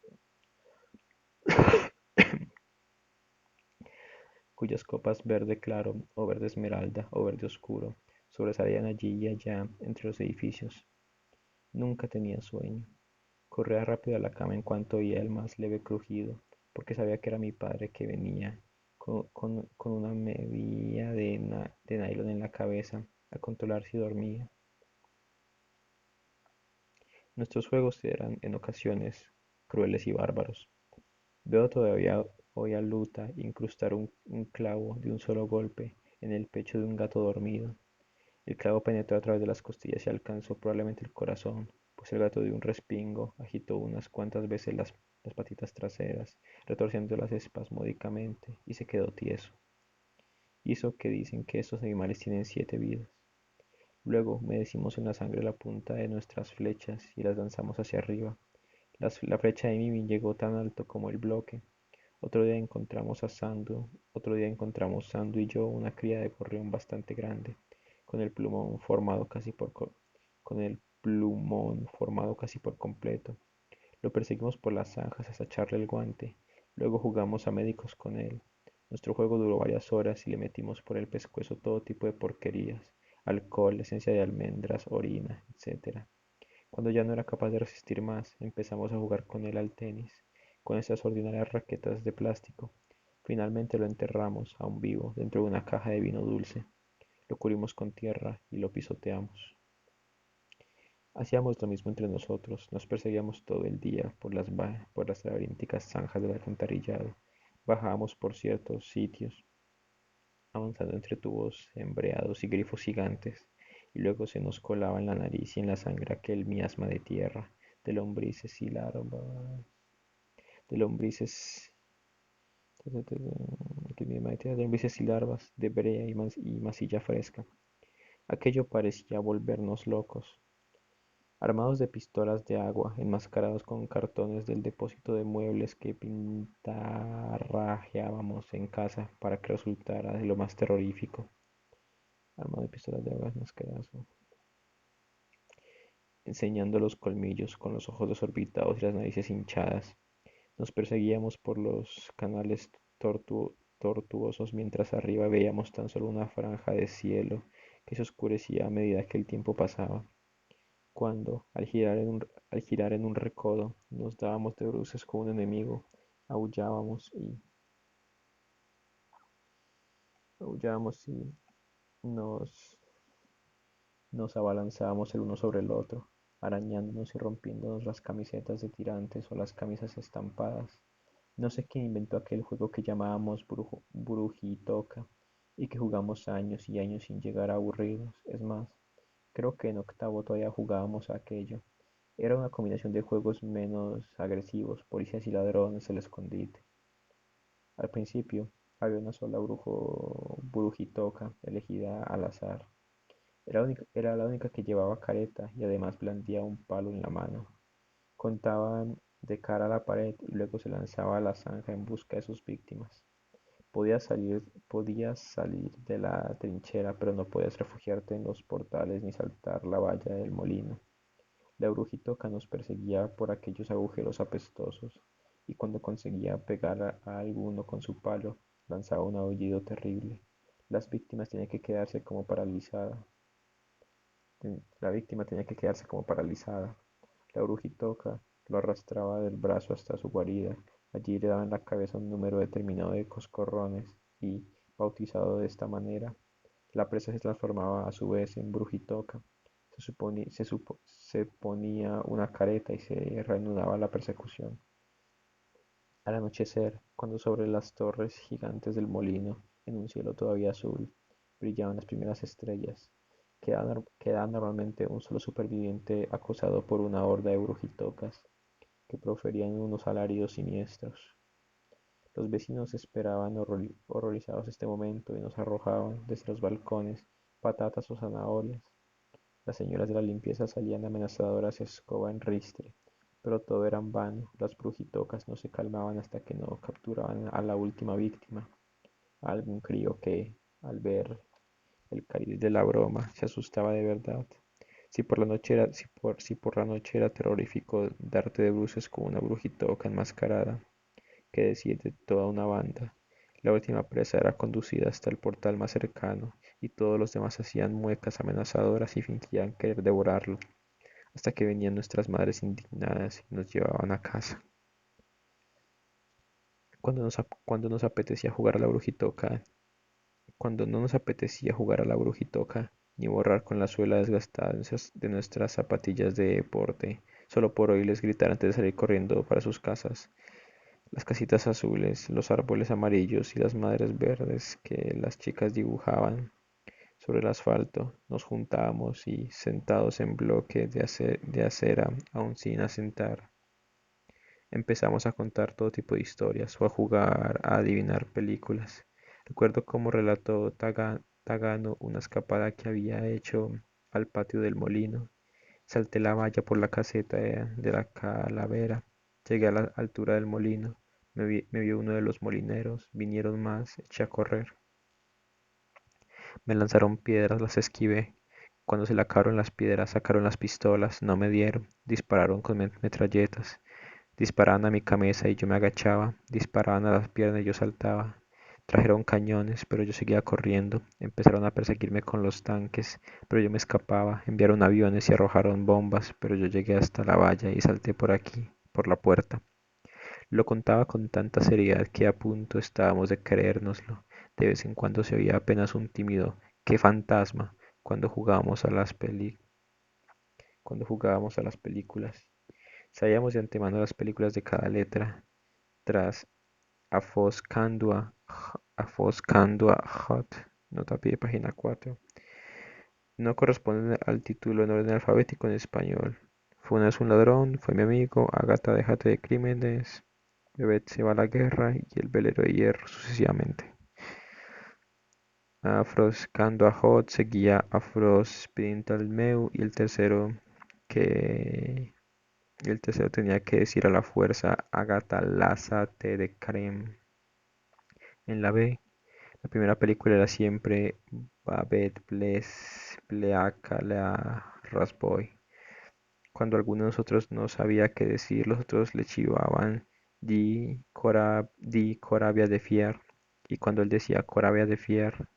cuyas copas verde claro o verde esmeralda o verde oscuro sobresalían allí y allá entre los edificios. Nunca tenía sueño. Corría rápido a la cama en cuanto oía el más leve crujido, porque sabía que era mi padre que venía con una medida de nylon en la cabeza a controlar si dormía. Nuestros juegos eran en ocasiones crueles y bárbaros. Veo todavía hoy a Luta incrustar un clavo de un solo golpe en el pecho de un gato dormido. El clavo penetró a través de las costillas y alcanzó probablemente el corazón, pues el gato dio un respingo, agitó unas cuantas veces las patitas traseras, retorciéndolas espasmódicamente, y se quedó tieso. Hizo que dicen que estos animales tienen 7 vidas. Luego humedecimos en la sangre la punta de nuestras flechas y las lanzamos hacia arriba. La flecha de Mimi llegó tan alto como el bloque. Otro día encontramos Sandu y yo una cría de gorrión bastante grande, con el plumón formado con el plumón formado casi por completo. Lo perseguimos por las zanjas hasta echarle el guante. Luego jugamos a médicos con él. Nuestro juego duró varias horas y le metimos por el pescuezo todo tipo de porquerías, alcohol, esencia de almendras, orina, etc. Cuando ya no era capaz de resistir más, empezamos a jugar con él al tenis, con esas ordinarias raquetas de plástico. Finalmente lo enterramos, aún vivo, dentro de una caja de vino dulce. Lo cubrimos con tierra y lo pisoteamos. Hacíamos lo mismo entre nosotros, nos perseguíamos todo el día por las laberínticas zanjas del alcantarillado. Bajábamos por ciertos sitios, avanzando entre tubos embreados y grifos gigantes, y luego se nos colaba en la nariz y en la sangre aquel miasma de tierra, de lombrices y larvas, de lombrices, aquel miasma de tierra, de lombrices y larvas, de brea y masilla fresca. Aquello parecía volvernos locos. Armados de pistolas de agua, enmascarados con cartones del depósito de muebles que pintarrajeábamos en casa para que resultara de lo más terrorífico. Armado de pistolas de agua enmascarados, enseñando los colmillos, con los ojos desorbitados y las narices hinchadas. Nos perseguíamos por los canales tortuosos mientras arriba veíamos tan solo una franja de cielo que se oscurecía a medida que el tiempo pasaba. Cuando, al girar en un recodo, nos dábamos de bruces con un enemigo, aullábamos y, aullábamos y nos, nos abalanzábamos el uno sobre el otro, arañándonos y rompiéndonos las camisetas de tirantes o las camisas estampadas. No sé quién inventó aquel juego que llamábamos Brujitoca y que jugamos años y años sin llegar a aburridos. Es más, creo que en octavo todavía jugábamos a aquello. Era una combinación de juegos menos agresivos, policías y ladrones, el escondite. Al principio, había una sola brujitoca elegida al azar. Era la única que llevaba careta y además blandía un palo en la mano. Contaban de cara a la pared y luego se lanzaba a la zanja en busca de sus víctimas. Podías salir de la trinchera, pero no podías refugiarte en los portales ni saltar la valla del molino. La brujitoca nos perseguía por aquellos agujeros apestosos, y cuando conseguía pegar a alguno con su palo, lanzaba un aullido terrible. Las víctimas tenían que quedarse como paralizada. La víctima tenía que quedarse como paralizada. La brujitoca lo arrastraba del brazo hasta su guarida. Allí le daba en la cabeza un número determinado de coscorrones y, bautizado de esta manera, la presa se transformaba a su vez en brujitoca. Se ponía una careta y se reanudaba la persecución. Al anochecer, cuando sobre las torres gigantes del molino, en un cielo todavía azul, brillaban las primeras estrellas, quedaba normalmente un solo superviviente acosado por una horda de brujitocas que proferían unos alaridos siniestros. Los vecinos esperaban horrorizados este momento y nos arrojaban desde los balcones patatas o zanahorias. Las señoras de la limpieza salían amenazadoras escoba en ristre, pero todo era en vano. Las brujitocas no se calmaban hasta que no capturaban a la última víctima, a algún crío que, al ver el cariz de la broma, se asustaba de verdad. Si por la noche era terrorífico darte de bruces con una brujitoca enmascarada, que decir de toda una banda. La última presa era conducida hasta el portal más cercano, y todos los demás hacían muecas amenazadoras y fingían querer devorarlo, hasta que venían nuestras madres indignadas y nos llevaban a casa. Cuando nos apetecía jugar a la brujitoca, cuando no nos apetecía jugar a la brujitoca, ni borrar con la suela desgastada de nuestras zapatillas de deporte, solo por oírles gritar antes de salir corriendo para sus casas, las casitas azules, los árboles amarillos y las madres verdes que las chicas dibujaban sobre el asfalto, nos juntábamos y, sentados en bloque de acera, aún sin asentar, empezamos a contar todo tipo de historias o a jugar a adivinar películas. Recuerdo cómo relató Tagano una escapada que había hecho al patio del molino. Salté la valla por la caseta de la calavera. Llegué a la altura del molino. Me vio uno de los molineros. Vinieron más. Eché a correr. Me lanzaron piedras, las esquivé. Cuando se le acabaron las piedras, sacaron las pistolas. No me dieron. Dispararon con metralletas. Disparaban a mi cabeza y yo me agachaba. Disparaban a las piernas y yo saltaba. Trajeron cañones, pero yo seguía corriendo. Empezaron a perseguirme con los tanques, pero yo me escapaba. Enviaron aviones y arrojaron bombas, pero yo llegué hasta la valla y salté por aquí, por la puerta. Lo contaba con tanta seriedad que a punto estábamos de creérnoslo. De vez en cuando se oía apenas un tímido "¡qué fantasma!" cuando jugábamos a cuando jugábamos a las películas. Sabíamos de antemano las películas de cada letra. Tras Afoscandua Hot, nota pie página 4. No corresponden al título en orden alfabético en español. Funa es un ladrón, fue mi amigo, Agatha déjate de crímenes, Bebet se va a la guerra y el velero de hierro sucesivamente. Afroscando a Hot seguía Afros Meu que y el tercero tenía que decir a la fuerza Agatha lázate de creme. En la B, la primera película era siempre Babette Pleaca la Rasboy. Cuando alguno de nosotros no sabía qué decir, los otros le chivaban di Corabia de Fier. Y cuando él decía Corabia de Fier,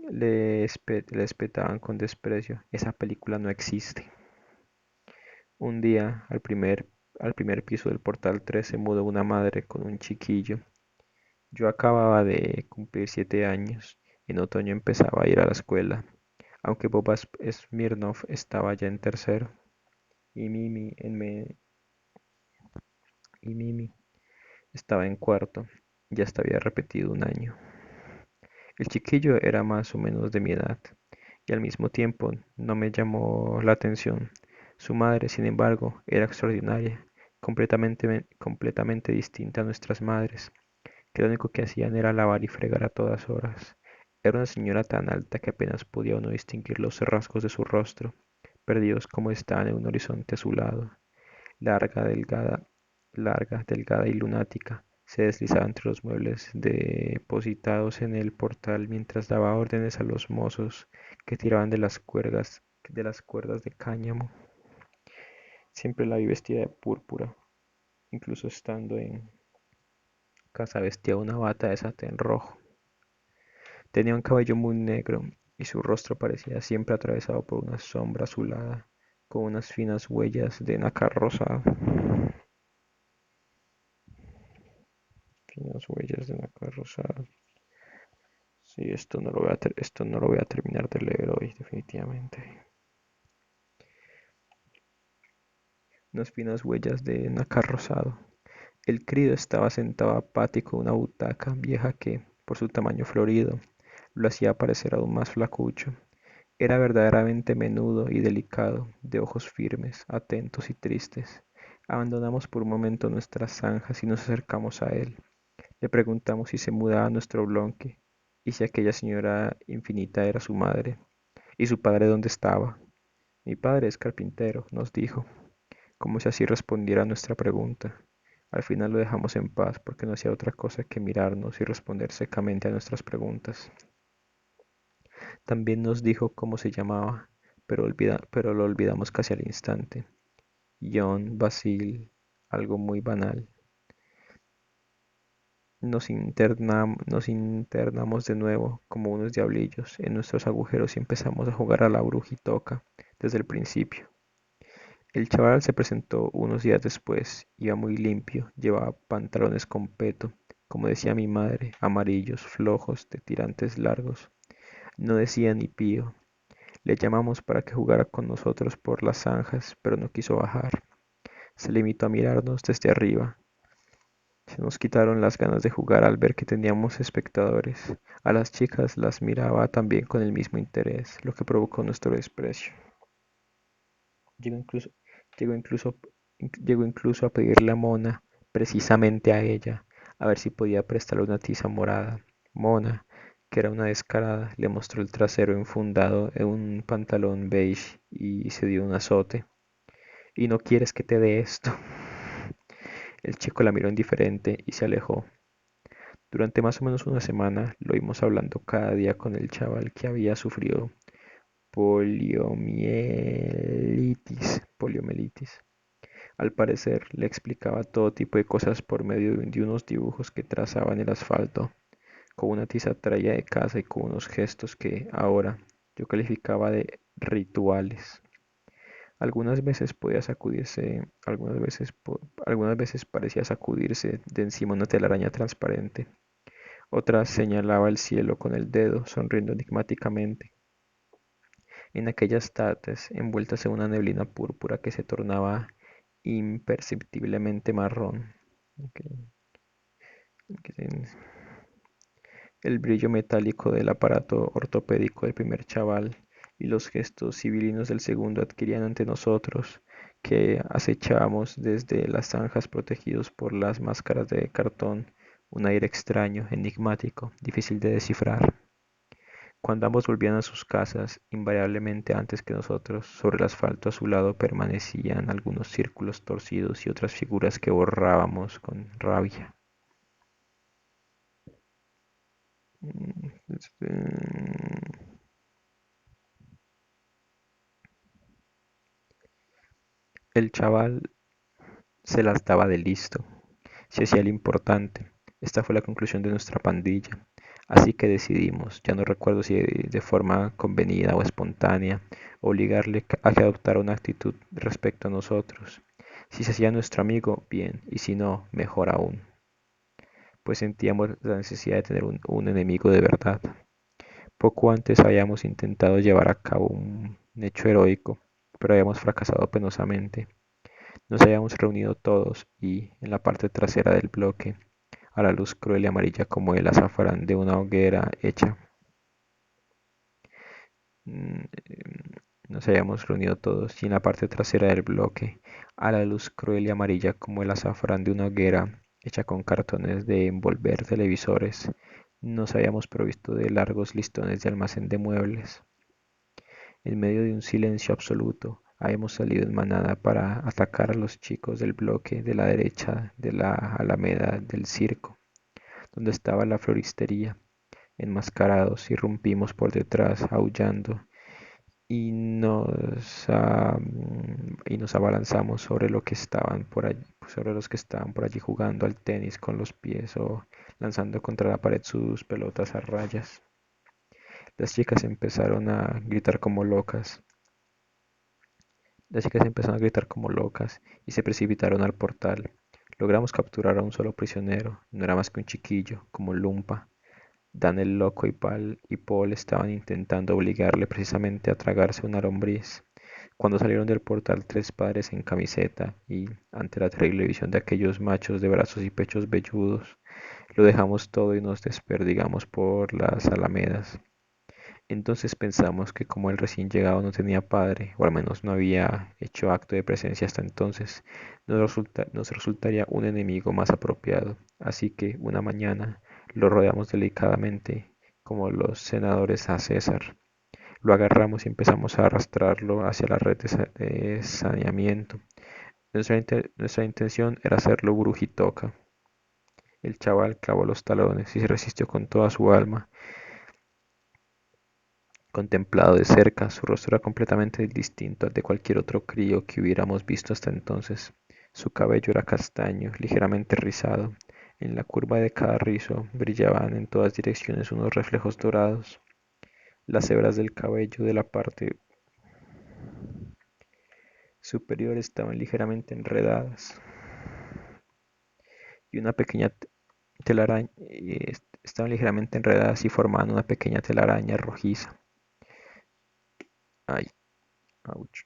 le espetaban con desprecio. Esa película no existe. Un día, al primer piso del portal 3 se mudó una madre con un chiquillo. Yo acababa de cumplir 7 años. En otoño empezaba a ir a la escuela, aunque Bob Smirnov estaba ya en tercero y Mimi estaba en cuarto. Ya hasta había repetido un año. El chiquillo era más o menos de mi edad y al mismo tiempo no me llamó la atención. Su madre, sin embargo, era extraordinaria, completamente distinta a nuestras madres, que lo único que hacían era lavar y fregar a todas horas. Era una señora tan alta que apenas podía uno distinguir los rasgos de su rostro, perdidos como estaban en un horizonte azulado. Larga, delgada, larga, delgada y lunática, se deslizaba entre los muebles depositados en el portal mientras daba órdenes a los mozos que tiraban de las cuerdas de cáñamo. Siempre la vi vestida de púrpura, incluso estando en casa vestía una bata de satén rojo. Tenía un cabello muy negro y su rostro parecía siempre atravesado por una sombra azulada con unas finas huellas de nácar rosado. Finas huellas de nácar rosado. Sí, esto no lo voy a terminar de leer hoy, definitivamente. Unas finas huellas de nácar rosado. El crío estaba sentado apático en una butaca vieja que, por su tamaño florido, lo hacía parecer aún más flacucho. Era verdaderamente menudo y delicado, de ojos firmes, atentos y tristes. Abandonamos por un momento nuestras zanjas y nos acercamos a él. Le preguntamos si se mudaba a nuestro bloque y si aquella señora infinita era su madre. ¿Y su padre dónde estaba? Mi padre es carpintero, nos dijo, como si así respondiera a nuestra pregunta. Al final lo dejamos en paz porque no hacía otra cosa que mirarnos y responder secamente a nuestras preguntas. También nos dijo cómo se llamaba, pero lo olvidamos casi al instante. John Basil, algo muy banal. Nos internamos de nuevo, como unos diablillos, en nuestros agujeros y empezamos a jugar a la brujitoca desde el principio. El chaval se presentó unos días después, iba muy limpio, llevaba pantalones con peto, como decía mi madre, amarillos, flojos, de tirantes largos. No decía ni pío. Le llamamos para que jugara con nosotros por las zanjas, pero no quiso bajar. Se limitó a mirarnos desde arriba. Se nos quitaron las ganas de jugar al ver que teníamos espectadores. A las chicas las miraba también con el mismo interés, lo que provocó nuestro desprecio. Llegó incluso, llegó incluso, llegó incluso a pedirle a Mona, precisamente a ella, a ver si podía prestarle una tiza morada. Mona, que era una descarada, le mostró el trasero enfundado en un pantalón beige y se dio un azote. ¿Y no quieres que te dé esto? El chico la miró indiferente y se alejó. Durante más o menos una semana lo oímos hablando cada día con el chaval que había sufrido poliomielitis. Al parecer, le explicaba todo tipo de cosas por medio de unos dibujos que trazaba en el asfalto, con una tiza traída de casa y con unos gestos que ahora yo calificaba de rituales. Algunas veces podía sacudirse, algunas veces parecía sacudirse de encima una telaraña transparente. Otras señalaba el cielo con el dedo, sonriendo enigmáticamente. En aquellas tardes, envueltas en una neblina púrpura que se tornaba imperceptiblemente marrón. Ok, ok. El brillo metálico del aparato ortopédico del primer chaval y los gestos civilinos del segundo adquirían ante nosotros, que acechábamos desde las zanjas protegidos por las máscaras de cartón, un aire extraño, enigmático, difícil de descifrar. Cuando ambos volvían a sus casas, invariablemente antes que nosotros, sobre el asfalto a su lado permanecían algunos círculos torcidos y otras figuras que borrábamos con rabia. El chaval se las daba de listo, se hacía el importante. Esta fue la conclusión de nuestra pandilla. Así que decidimos, ya no recuerdo si de forma convenida o espontánea, obligarle a que adoptara una actitud respecto a nosotros. Si se hacía nuestro amigo, bien, y si no, mejor aún, pues sentíamos la necesidad de tener un enemigo de verdad. Poco antes habíamos intentado llevar a cabo un hecho heroico, pero habíamos fracasado penosamente. Nos habíamos reunido todos y, en la parte trasera del bloque, a la luz cruel y amarilla como el azafrán de una hoguera hecha, mm, nos habíamos reunido todos y en la parte trasera del bloque, a la luz cruel y amarilla como el azafrán de una hoguera hecha con cartones de envolver televisores, nos habíamos provisto de largos listones de almacén de muebles. En medio de un silencio absoluto, habíamos salido en manada para atacar a los chicos del bloque de la derecha de la alameda del circo, donde estaba la floristería. Enmascarados, irrumpimos por detrás, aullando, y nos abalanzamos sobre lo que estaban por allí, sobre los que estaban por allí jugando al tenis con los pies o lanzando contra la pared sus pelotas a rayas. Las chicas empezaron a gritar como locas. Las chicas empezaron a gritar como locas y se precipitaron al portal. Logramos capturar a un solo prisionero. No era más que un chiquillo, como Lumpa. Dan el loco y Paul estaban intentando obligarle precisamente a tragarse una lombriz. Cuando salieron del portal tres padres en camiseta y, ante la terrible visión de aquellos machos de brazos y pechos velludos, lo dejamos todo y nos desperdigamos por las alamedas. Entonces pensamos que como el recién llegado no tenía padre, o al menos no había hecho acto de presencia hasta entonces, nos resultaría un enemigo más apropiado. Así que una mañana lo rodeamos delicadamente, como los senadores a César. Lo agarramos y empezamos a arrastrarlo hacia la red de saneamiento. Nuestra intención era hacerlo brujitoca. El chaval clavó los talones y se resistió con toda su alma. Contemplado de cerca, su rostro era completamente distinto al de cualquier otro crío que hubiéramos visto hasta entonces. Su cabello era castaño, ligeramente rizado. En la curva de cada rizo brillaban en todas direcciones unos reflejos dorados. Las hebras del cabello de la parte superior estaban ligeramente enredadas y una pequeña telaraña estaban ligeramente enredadas y formaban una pequeña telaraña rojiza. Ay, ouch.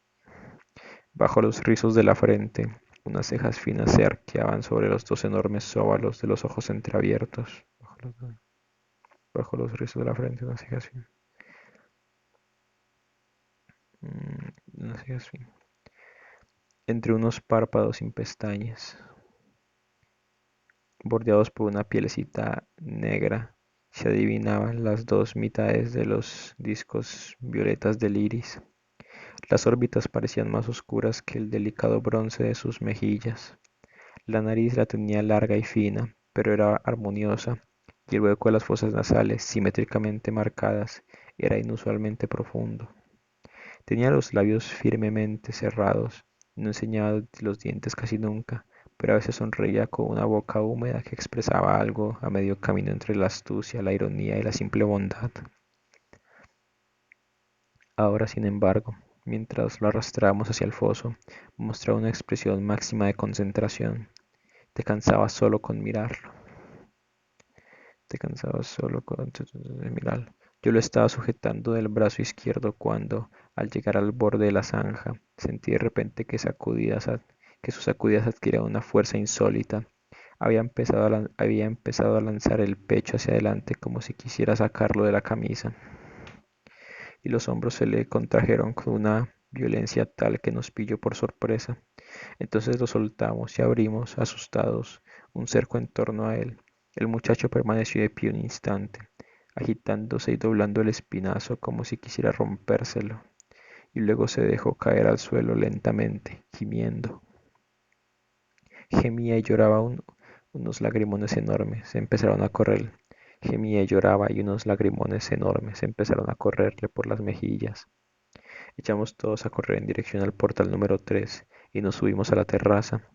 Bajo los rizos de la frente, unas cejas finas se arqueaban sobre los dos enormes óvalos de los ojos entreabiertos. Bajo los rizos de la frente, unas cejas finas. Unas cejas finas. Entre unos párpados sin pestañas, bordeados por una pielecita negra, se adivinaban las dos mitades de los discos violetas del iris. Las órbitas parecían más oscuras que el delicado bronce de sus mejillas. La nariz la tenía larga y fina, pero era armoniosa, y el hueco de las fosas nasales, simétricamente marcadas, era inusualmente profundo. Tenía los labios firmemente cerrados, no enseñaba los dientes casi nunca, pero a veces sonreía con una boca húmeda que expresaba algo a medio camino entre la astucia, la ironía y la simple bondad. Ahora, sin embargo, mientras lo arrastrábamos hacia el foso, mostraba una expresión máxima de concentración. Te cansabas solo con mirarlo. Te cansabas solo con mirarlo. Yo lo estaba sujetando del brazo izquierdo cuando, al llegar al borde de la zanja, sentí de repente que sus sacudidas adquirían una fuerza insólita. Había empezado a lanzar el pecho hacia adelante como si quisiera sacarlo de la camisa, y los hombros se le contrajeron con una violencia tal que nos pilló por sorpresa. Entonces lo soltamos y abrimos, asustados, un cerco en torno a él. El muchacho permaneció de pie un instante, agitándose y doblando el espinazo como si quisiera rompérselo, y luego se dejó caer al suelo lentamente, gimiendo. Gemía y lloraba unos lagrimones enormes, empezaron a correr. Gemía y lloraba y unos lagrimones enormes empezaron a correrle por las mejillas. Echamos todos a correr en dirección al portal número 3 y nos subimos a la terraza.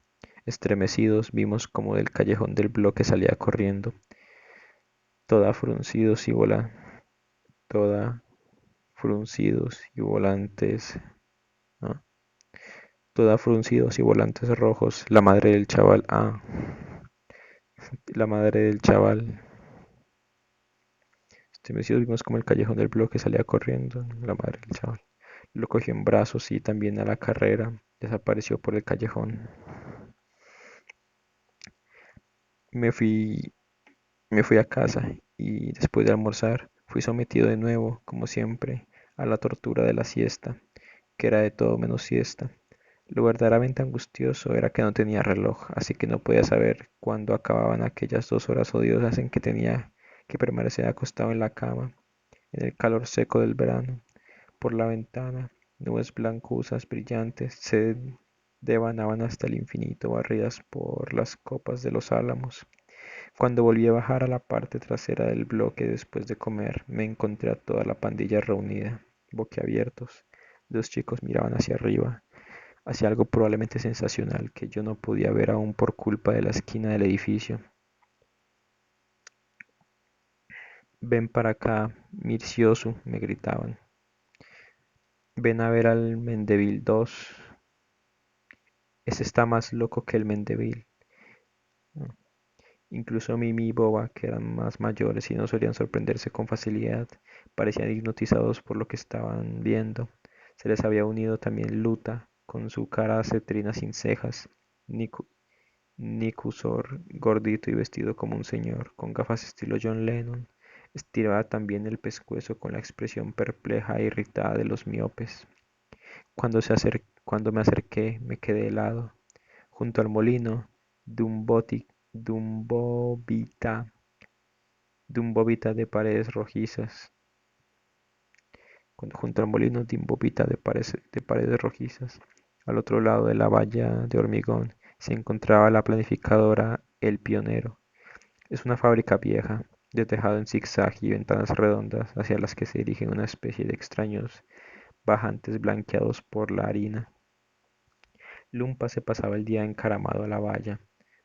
Estremecidos, vimos como del callejón del bloque salía corriendo, toda fruncidos y toda fruncidos y volantes, ¿no? Toda fruncidos y volantes rojos, la madre del chaval, la madre del chaval. Estremecidos vimos como el callejón del bloque salía corriendo, la madre del chaval. Lo cogió en brazos y también a la carrera desapareció por el callejón. Me fui Me fui a casa y después de almorzar fui sometido de nuevo, como siempre, a la tortura de la siesta, que era de todo menos siesta. Lo verdaderamente angustioso era que no tenía reloj, así que no podía saber cuándo acababan aquellas 2 horas odiosas en que tenía que permanecer acostado en la cama, en el calor seco del verano. Por la ventana, nubes blancuzas brillantes se devanaban hasta el infinito, barridas por las copas de los álamos. Cuando volví a bajar a la parte trasera del bloque después de comer, me encontré a toda la pandilla reunida, boquiabiertos. Los chicos miraban hacia arriba, hacia algo probablemente sensacional que yo no podía ver aún por culpa de la esquina del edificio. Ven para acá, Mircioso, me gritaban. Ven a ver al Mendeville 2. Ese está más loco que el Mendeville. Incluso Mimi y Boba, que eran más mayores y no solían sorprenderse con facilidad, parecían hipnotizados por lo que estaban viendo. Se les había unido también Luta, con su cara cetrina sin cejas, Niku, Nikusor, gordito y vestido como un señor, con gafas estilo John Lennon. Estiraba también el pescuezo con la expresión perpleja e irritada de los miopes. Cuando me acerqué, me quedé helado. Junto al molino, Dumbovita, Dumbovita de paredes rojizas. Junto al molino, Dumbovita de paredes rojizas. Al otro lado de la valla de hormigón se encontraba la planificadora El Pionero. Es una fábrica vieja, de tejado en zigzag y ventanas redondas hacia las que se dirigen una especie de extraños bajantes blanqueados por la harina. Lumpa se pasaba el día encaramado a la valla,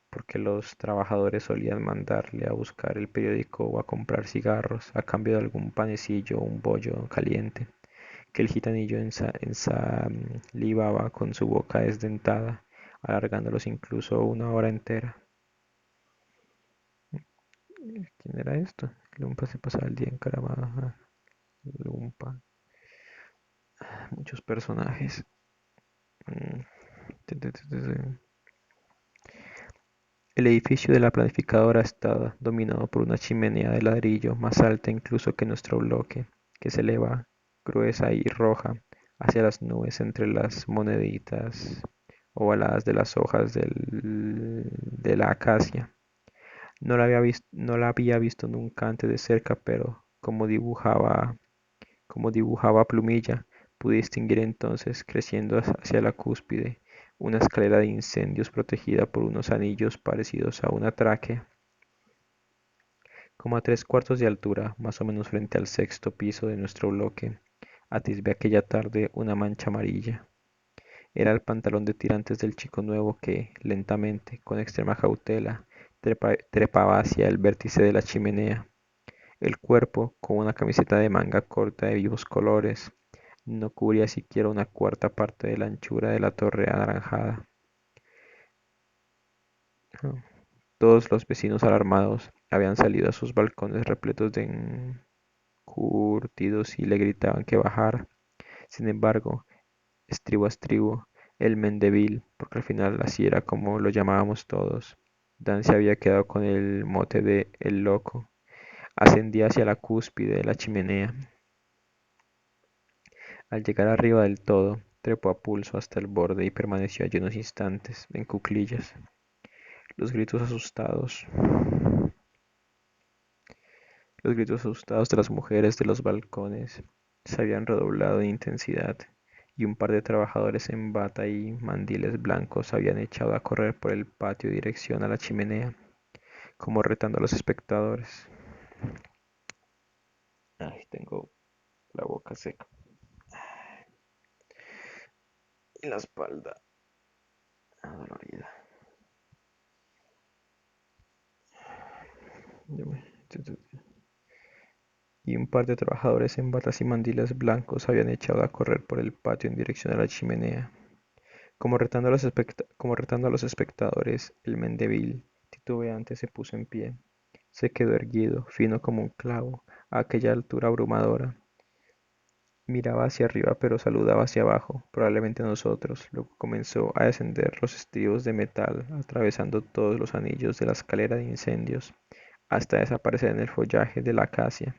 porque los trabajadores solían mandarle a buscar el periódico o a comprar cigarros a cambio de algún panecillo o un bollo caliente, que el gitanillo ensalivaba con su boca desdentada, alargándolos incluso 1 hora entera. ¿Quién era esto? Lumpa se pasaba el día encaramado. Lumpa. Muchos personajes. Mm, El edificio de la planificadora estaba dominado por una chimenea de ladrillo más alta incluso que nuestro bloque, que se eleva, gruesa y roja, hacia las nubes entre las moneditas ovaladas de las hojas de la acacia. No la había visto nunca antes de cerca, pero como dibujaba Plumilla, pude distinguir entonces, creciendo hacia la cúspide, una escalera de incendios protegida por unos anillos parecidos a una tráquea. Como a 3 cuartos de altura, más o menos frente al sexto piso de nuestro bloque, atisbé aquella tarde una mancha amarilla. Era el pantalón de tirantes del chico nuevo que, lentamente, con extrema cautela, trepaba hacia el vértice de la chimenea. El cuerpo, con una camiseta de manga corta de vivos colores, no cubría siquiera una cuarta parte de la anchura de la torre anaranjada. Todos los vecinos alarmados habían salido a sus balcones repletos de encurtidos y le gritaban que bajara. Sin embargo, estribo a estribo, el Mendeville, porque al final así era como lo llamábamos todos, Dan se había quedado con el mote de El Loco. Ascendía hacia la cúspide de la chimenea. Al llegar arriba del todo, trepó a pulso hasta el borde y permaneció allí unos instantes, en cuclillas. Los gritos asustados, los gritos asustados de las mujeres de los balcones se habían redoblado en intensidad, y un par de trabajadores en bata y mandiles blancos habían echado a correr por el patio dirección a la chimenea, como retando a los espectadores. Ay, tengo la boca seca y la espalda adolorida. Y un par de trabajadores en batas y mandiles blancos habían echado a correr por el patio en dirección a la chimenea. Como retando a los espectadores, el Mendeville, titubeante, se puso en pie. Se quedó erguido, fino como un clavo, a aquella altura abrumadora. Miraba hacia arriba pero saludaba hacia abajo, probablemente a nosotros. Luego comenzó a descender los estribos de metal, atravesando todos los anillos de la escalera de incendios, hasta desaparecer en el follaje de la acacia.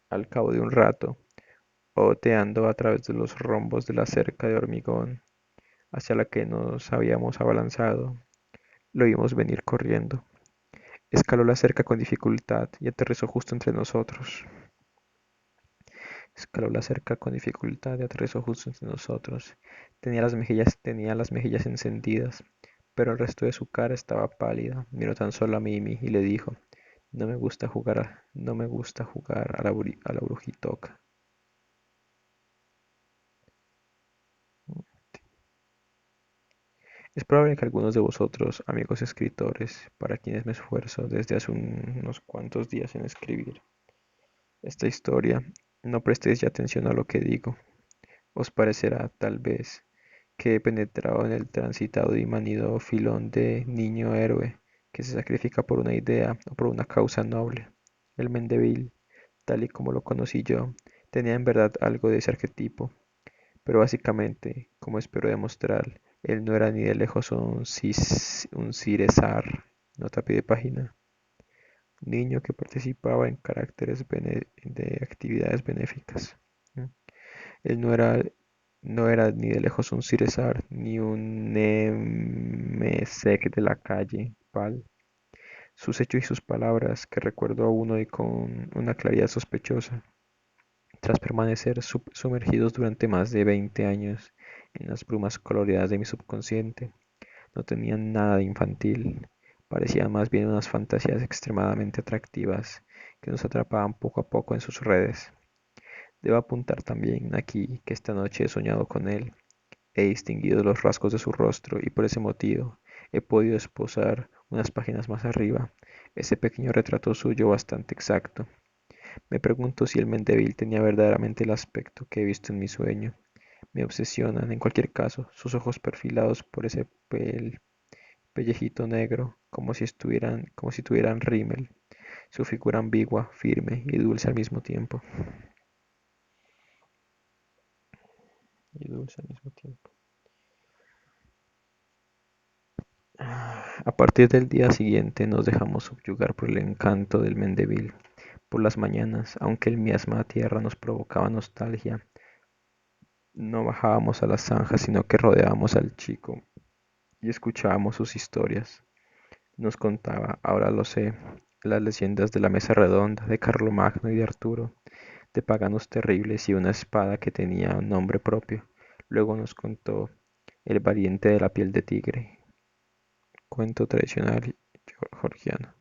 Al cabo de un rato, oteando a través de los rombos de la cerca de hormigón hacia la que nos habíamos abalanzado, lo vimos venir corriendo. Escaló la cerca con dificultad y aterrizó justo entre nosotros. Escaló la cerca con dificultad y aterrizó justo entre nosotros. Tenía las mejillas encendidas, pero el resto de su cara estaba pálida. Miró tan solo a Mimi y le dijo, no me gusta jugar a a la brujitoca. Es probable que algunos de vosotros, amigos escritores, para quienes me esfuerzo desde hace unos cuantos días en escribir esta historia, no prestéis ya atención a lo que digo. Os parecerá, tal vez, que he penetrado en el transitado y manido filón de niño héroe que se sacrifica por una idea o por una causa noble. El Mendeville, tal y como lo conocí yo, tenía en verdad algo de ese arquetipo, pero básicamente, como espero demostrar, él no era ni de lejos un Ciresar, nota a pie de página, niño que participaba en de actividades benéficas. Él no era ni de lejos un Ciresar, ni un Nemesek de la calle Pal. Sus hechos y sus palabras, que recuerdo aún hoy con una claridad sospechosa, tras permanecer sumergidos durante más de 20 años en las brumas coloreadas de mi subconsciente, no tenían nada de infantil, parecían más bien unas fantasías extremadamente atractivas que nos atrapaban poco a poco en sus redes. Debo apuntar también aquí que esta noche he soñado con él, he distinguido los rasgos de su rostro y por ese motivo he podido esbozar unas páginas más arriba ese pequeño retrato suyo bastante exacto. Me pregunto si el Mendeville tenía verdaderamente el aspecto que he visto en mi sueño. Me obsesionan, en cualquier caso, sus ojos perfilados por ese pellejito negro, como si tuvieran rímel, su figura ambigua, firme y dulce al mismo tiempo. Y dulce al mismo tiempo. A partir del día siguiente nos dejamos subyugar por el encanto del Mendeville. Por las mañanas, aunque el miasma a tierra nos provocaba nostalgia, no bajábamos a las zanjas, sino que rodeábamos al chico y escuchábamos sus historias. Nos contaba, ahora lo sé, las leyendas de la mesa redonda, de Carlomagno y de Arturo, de paganos terribles y una espada que tenía un nombre propio. Luego nos contó el valiente de la piel de tigre, cuento tradicional georgiano.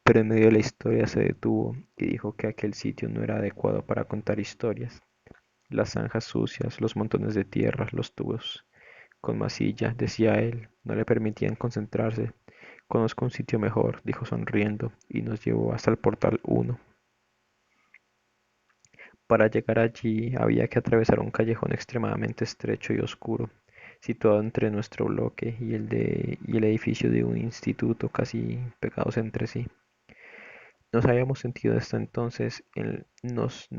Pero en medio de la historia se detuvo y dijo que aquel sitio no era adecuado para contar historias. Las zanjas sucias, los montones de tierra, los tubos con masilla, decía él, no le permitían concentrarse. Conozco un sitio mejor, dijo sonriendo, y nos llevó hasta el portal 1. Para llegar allí había que atravesar un callejón extremadamente estrecho y oscuro, situado entre nuestro bloque y el edificio de un instituto casi pegados entre sí. No habíamos sentido hasta entonces, en los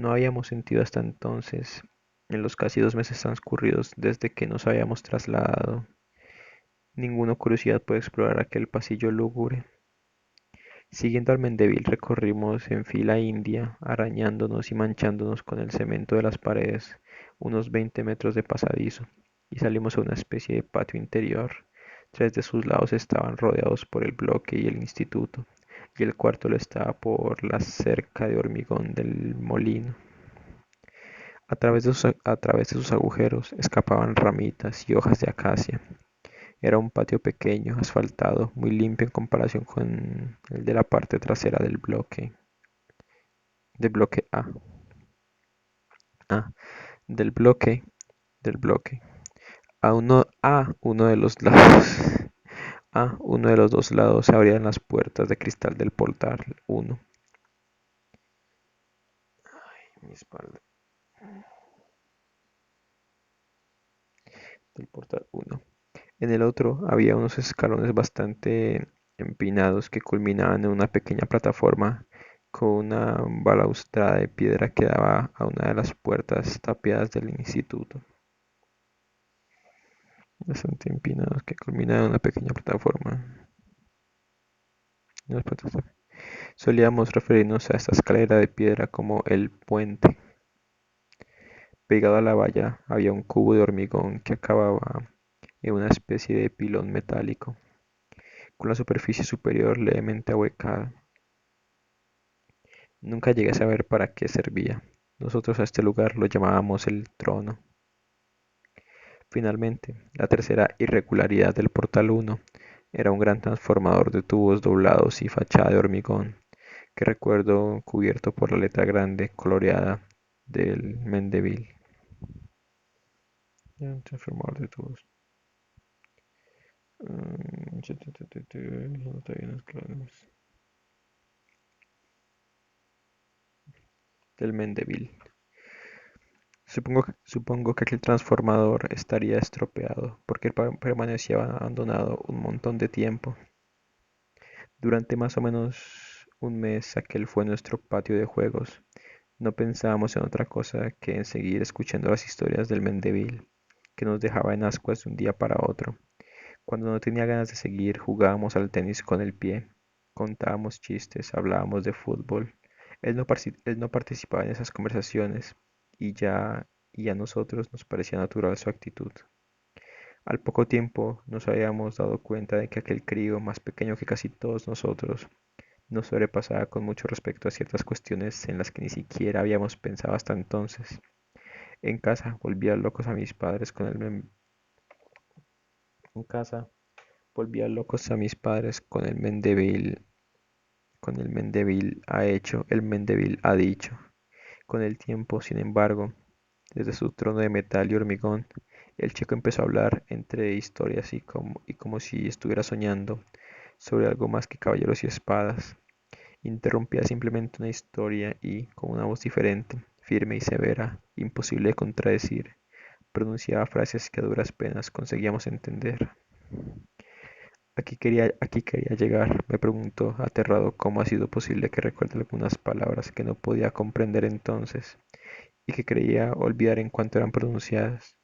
casi 2 meses transcurridos desde que nos habíamos trasladado, ninguna curiosidad por explorar aquel pasillo lúgubre. Siguiendo al Mendeville recorrimos en fila india, arañándonos y manchándonos con el cemento de las paredes, unos 20 metros de pasadizo, y salimos a una especie de patio interior. Tres de sus lados estaban rodeados por el bloque y el instituto, y el cuarto lo estaba por la cerca de hormigón del molino. A través de sus agujeros escapaban ramitas y hojas de acacia. Era un patio pequeño, asfaltado, muy limpio en comparación con el de la parte trasera del bloque A. Ah, del bloque, del bloque. Uno de los lados. A uno de los dos lados se abrían las puertas de cristal del portal 1. Mi espalda. Del portal 1. En el otro había unos escalones bastante empinados que culminaban en una pequeña plataforma con una balaustrada de piedra que daba a una de las puertas tapiadas del instituto. Bastante empinados que culminaban en una pequeña plataforma. Solíamos referirnos a esta escalera de piedra como el puente. Pegado a la valla había un cubo de hormigón que acababa en una especie de pilón metálico, con la superficie superior levemente ahuecada. Nunca llegué a saber para qué servía. Nosotros a este lugar lo llamábamos el trono. Finalmente, la tercera irregularidad del portal 1 era un gran transformador de tubos doblados y fachada de hormigón, que recuerdo cubierto por la letra grande coloreada del Mendeville. Un transformador de tubos. Del Mendeville. Supongo que aquel transformador estaría estropeado, porque permanecía abandonado un montón de tiempo. Durante más o menos un mes aquel fue nuestro patio de juegos. No pensábamos en otra cosa que en seguir escuchando las historias del Mendeville, que nos dejaba en ascuas de un día para otro. Cuando no tenía ganas de seguir, jugábamos al tenis con el pie, contábamos chistes, hablábamos de fútbol. Él no participaba en esas conversaciones y a nosotros nos parecía natural su actitud. Al poco tiempo nos habíamos dado cuenta de que aquel crío, más pequeño que casi todos nosotros, nos sobrepasaba con mucho respecto a ciertas cuestiones en las que ni siquiera habíamos pensado hasta entonces. En casa volvía locos a mis padres con en casa volvía locos a mis padres con el Mendeville ha hecho, el Mendeville ha dicho. Con el tiempo, sin embargo, desde su trono de metal y hormigón, el chico empezó a hablar entre historias y como si estuviera soñando sobre algo más que caballeros y espadas. Interrumpía simplemente una historia y, con una voz diferente, firme y severa, imposible de contradecir, pronunciaba frases que a duras penas conseguíamos entender. Aquí quería llegar, me preguntó, aterrado, cómo ha sido posible que recuerde algunas palabras que no podía comprender entonces y que creía olvidar en cuanto eran pronunciadas.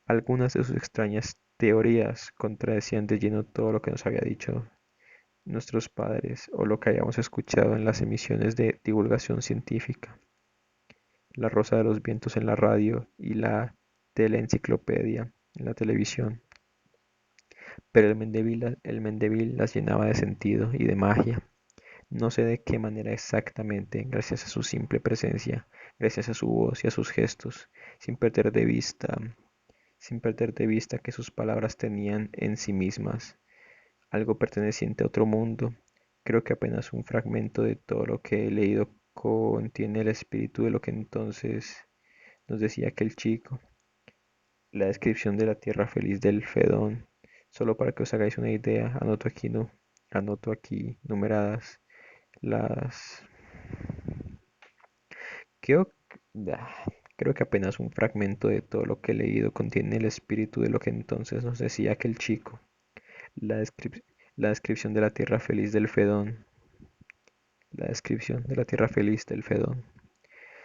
Algunas de sus extrañas teorías contradecían de lleno todo lo que nos había dicho nuestros padres o lo que habíamos escuchado en las emisiones de divulgación científica, La Rosa de los Vientos en la radio y la teleenciclopedia en la televisión. pero el Mendeville las llenaba de sentido y de magia. No sé de qué manera exactamente, gracias a su simple presencia, gracias a su voz y a sus gestos, sin perder de vista, sin perder de vista que sus palabras tenían en sí mismas algo perteneciente a otro mundo. Creo que apenas un fragmento de todo lo que he leído contiene el espíritu de lo que entonces nos decía aquel chico. La descripción de la tierra feliz del Fedón, solo para que os hagáis una idea, anoto aquí numeradas las. Creo, creo que apenas un fragmento de todo lo que he leído contiene el espíritu de lo que entonces nos decía aquel chico. La, descrip- la descripción de la tierra feliz del Fedón. La descripción de la tierra feliz del Fedón.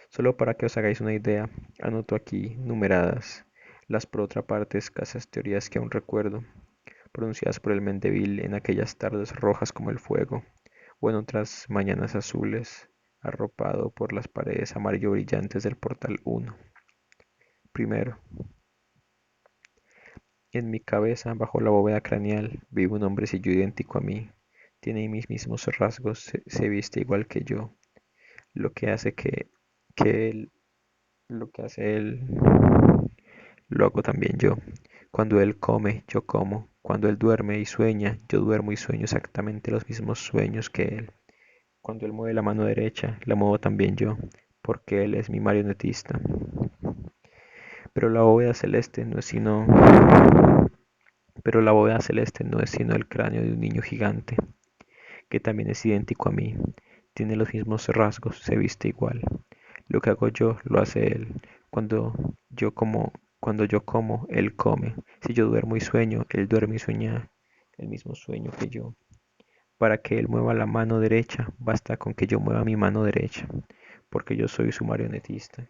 Solo para que os hagáis una idea, anoto aquí numeradas las por otra parte escasas teorías que aún recuerdo, pronunciadas por el Mendeville en aquellas tardes rojas como el fuego, o en otras mañanas azules, arropado por las paredes amarillo brillantes del portal 1. Primero, en mi cabeza, bajo la bóveda craneal, vive un hombrecillo idéntico a mí. Tiene mis mismos rasgos, se viste igual que yo. Lo que hace que él, lo que hace él, lo hago también yo. Cuando él come, yo como. Cuando él duerme y sueña, yo duermo y sueño exactamente los mismos sueños que él. Cuando él mueve la mano derecha, la muevo también yo, porque él es mi marionetista. Pero la bóveda celeste no es sino, pero la bóveda celeste no es sino el cráneo de un niño gigante, que también es idéntico a mí. Tiene los mismos rasgos, se viste igual. Lo que hago yo, lo hace él. Cuando yo como, cuando yo como, él come. Si yo duermo y sueño, él duerme y sueña el mismo sueño que yo. Para que él mueva la mano derecha, basta con que yo mueva mi mano derecha, porque yo soy su marionetista.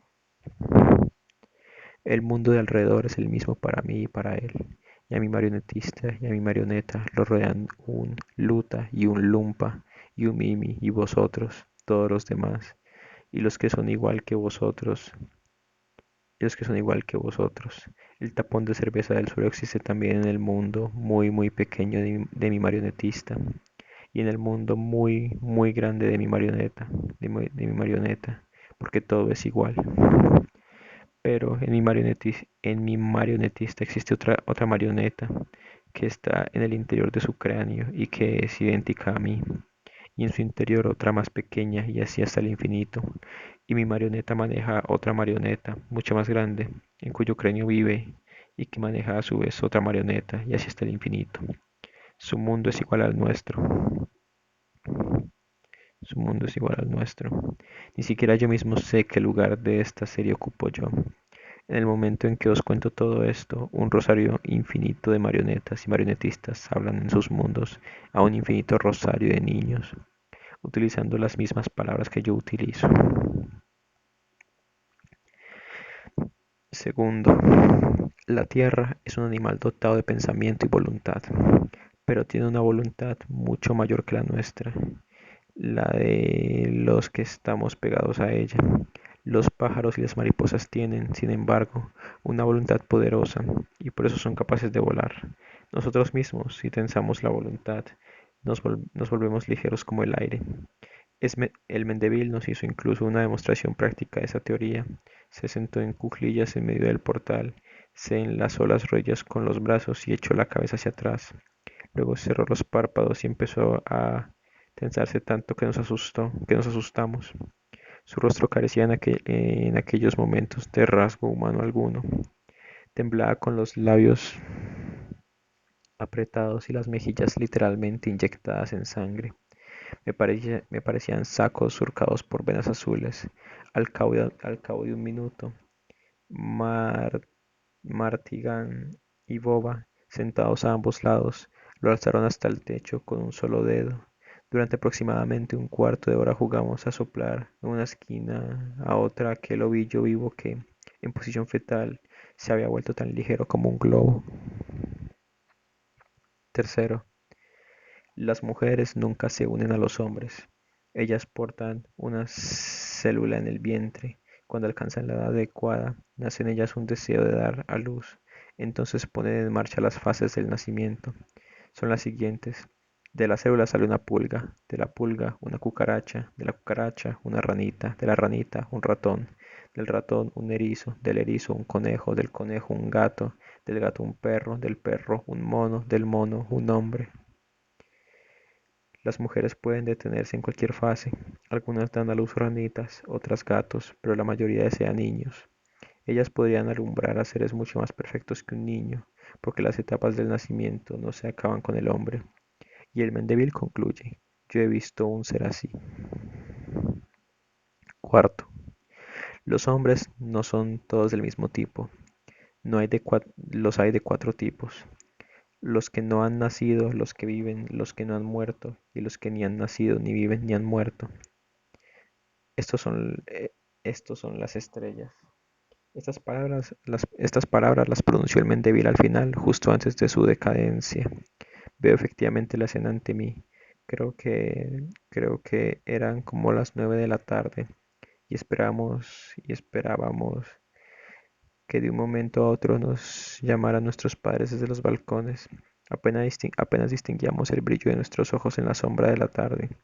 El mundo de alrededor es el mismo para mí y para él. Y a mi marionetista y a mi marioneta lo rodean un luta y un lumpa y un mimi y vosotros, todos los demás, y los que son igual que vosotros, y los que son igual que vosotros. El tapón de cerveza del suelo existe también en el mundo muy muy pequeño de mi marionetista y en el mundo muy muy grande de mi marioneta, de mi marioneta, porque todo es igual. Pero en mi marionetista existe otra marioneta que está en el interior de su cráneo y que es idéntica a mí, y en su interior otra más pequeña y así hasta el infinito. Y mi marioneta maneja otra marioneta, mucho más grande, en cuyo cráneo vive y que maneja a su vez otra marioneta y así hasta el infinito. Su mundo es igual al nuestro. Su mundo es igual al nuestro. Ni siquiera yo mismo sé qué lugar de esta serie ocupo yo. En el momento en que os cuento todo esto, un rosario infinito de marionetas y marionetistas hablan en sus mundos a un infinito rosario de niños, utilizando las mismas palabras que yo utilizo. Segundo, la Tierra es un animal dotado de pensamiento y voluntad, pero tiene una voluntad mucho mayor que la nuestra, la de los que estamos pegados a ella. Los pájaros y las mariposas tienen, sin embargo, una voluntad poderosa y por eso son capaces de volar. Nosotros mismos, si tensamos la voluntad, nos volvemos ligeros como el aire. El Mendeville nos hizo incluso una demostración práctica de esa teoría. Se sentó en cuclillas en medio del portal, se enlazó las rodillas con los brazos y echó la cabeza hacia atrás. Luego cerró los párpados y empezó a tensarse tanto que nos asustamos. Su rostro carecía en aquellos momentos de rasgo humano alguno. Temblaba con los labios apretados y las mejillas literalmente inyectadas en sangre. Me parecían sacos surcados por venas azules. Al cabo de un minuto, Mar- Martigan y Boba, sentados a ambos lados, lo alzaron hasta el techo con un solo dedo. Durante aproximadamente un cuarto de hora jugamos a soplar de una esquina a otra aquel ovillo vivo que, en posición fetal, se había vuelto tan ligero como un globo. Tercero, las mujeres nunca se unen a los hombres. Ellas portan una célula en el vientre. Cuando alcanzan la edad adecuada, nace en ellas un deseo de dar a luz. Entonces ponen en marcha las fases del nacimiento. Son las siguientes. De la célula sale una pulga, de la pulga una cucaracha, de la cucaracha una ranita, de la ranita un ratón, del ratón un erizo, del erizo un conejo, del conejo un gato, del gato un perro, del perro un mono, del mono un hombre. Las mujeres pueden detenerse en cualquier fase. Algunas dan a luz ranitas, otras gatos, pero la mayoría desean niños. Ellas podrían alumbrar a seres mucho más perfectos que un niño, porque las etapas del nacimiento no se acaban con el hombre. Y el Mendeville concluye, yo he visto un ser así. Cuarto, los hombres no son todos del mismo tipo. No hay los hay de cuatro tipos. Los que no han nacido, los que viven, los que no han muerto, y los que ni han nacido, ni viven, ni han muerto. Estos son, eh, estos son las estrellas. Estas palabras las pronunció el Mendeville al final, justo antes de su decadencia. Veo efectivamente la escena ante mí. Creo que eran como las 9 de la tarde y esperábamos que de un momento a otro nos llamaran nuestros padres desde los balcones. Apenas distinguíamos el brillo de nuestros ojos en la sombra de la tarde.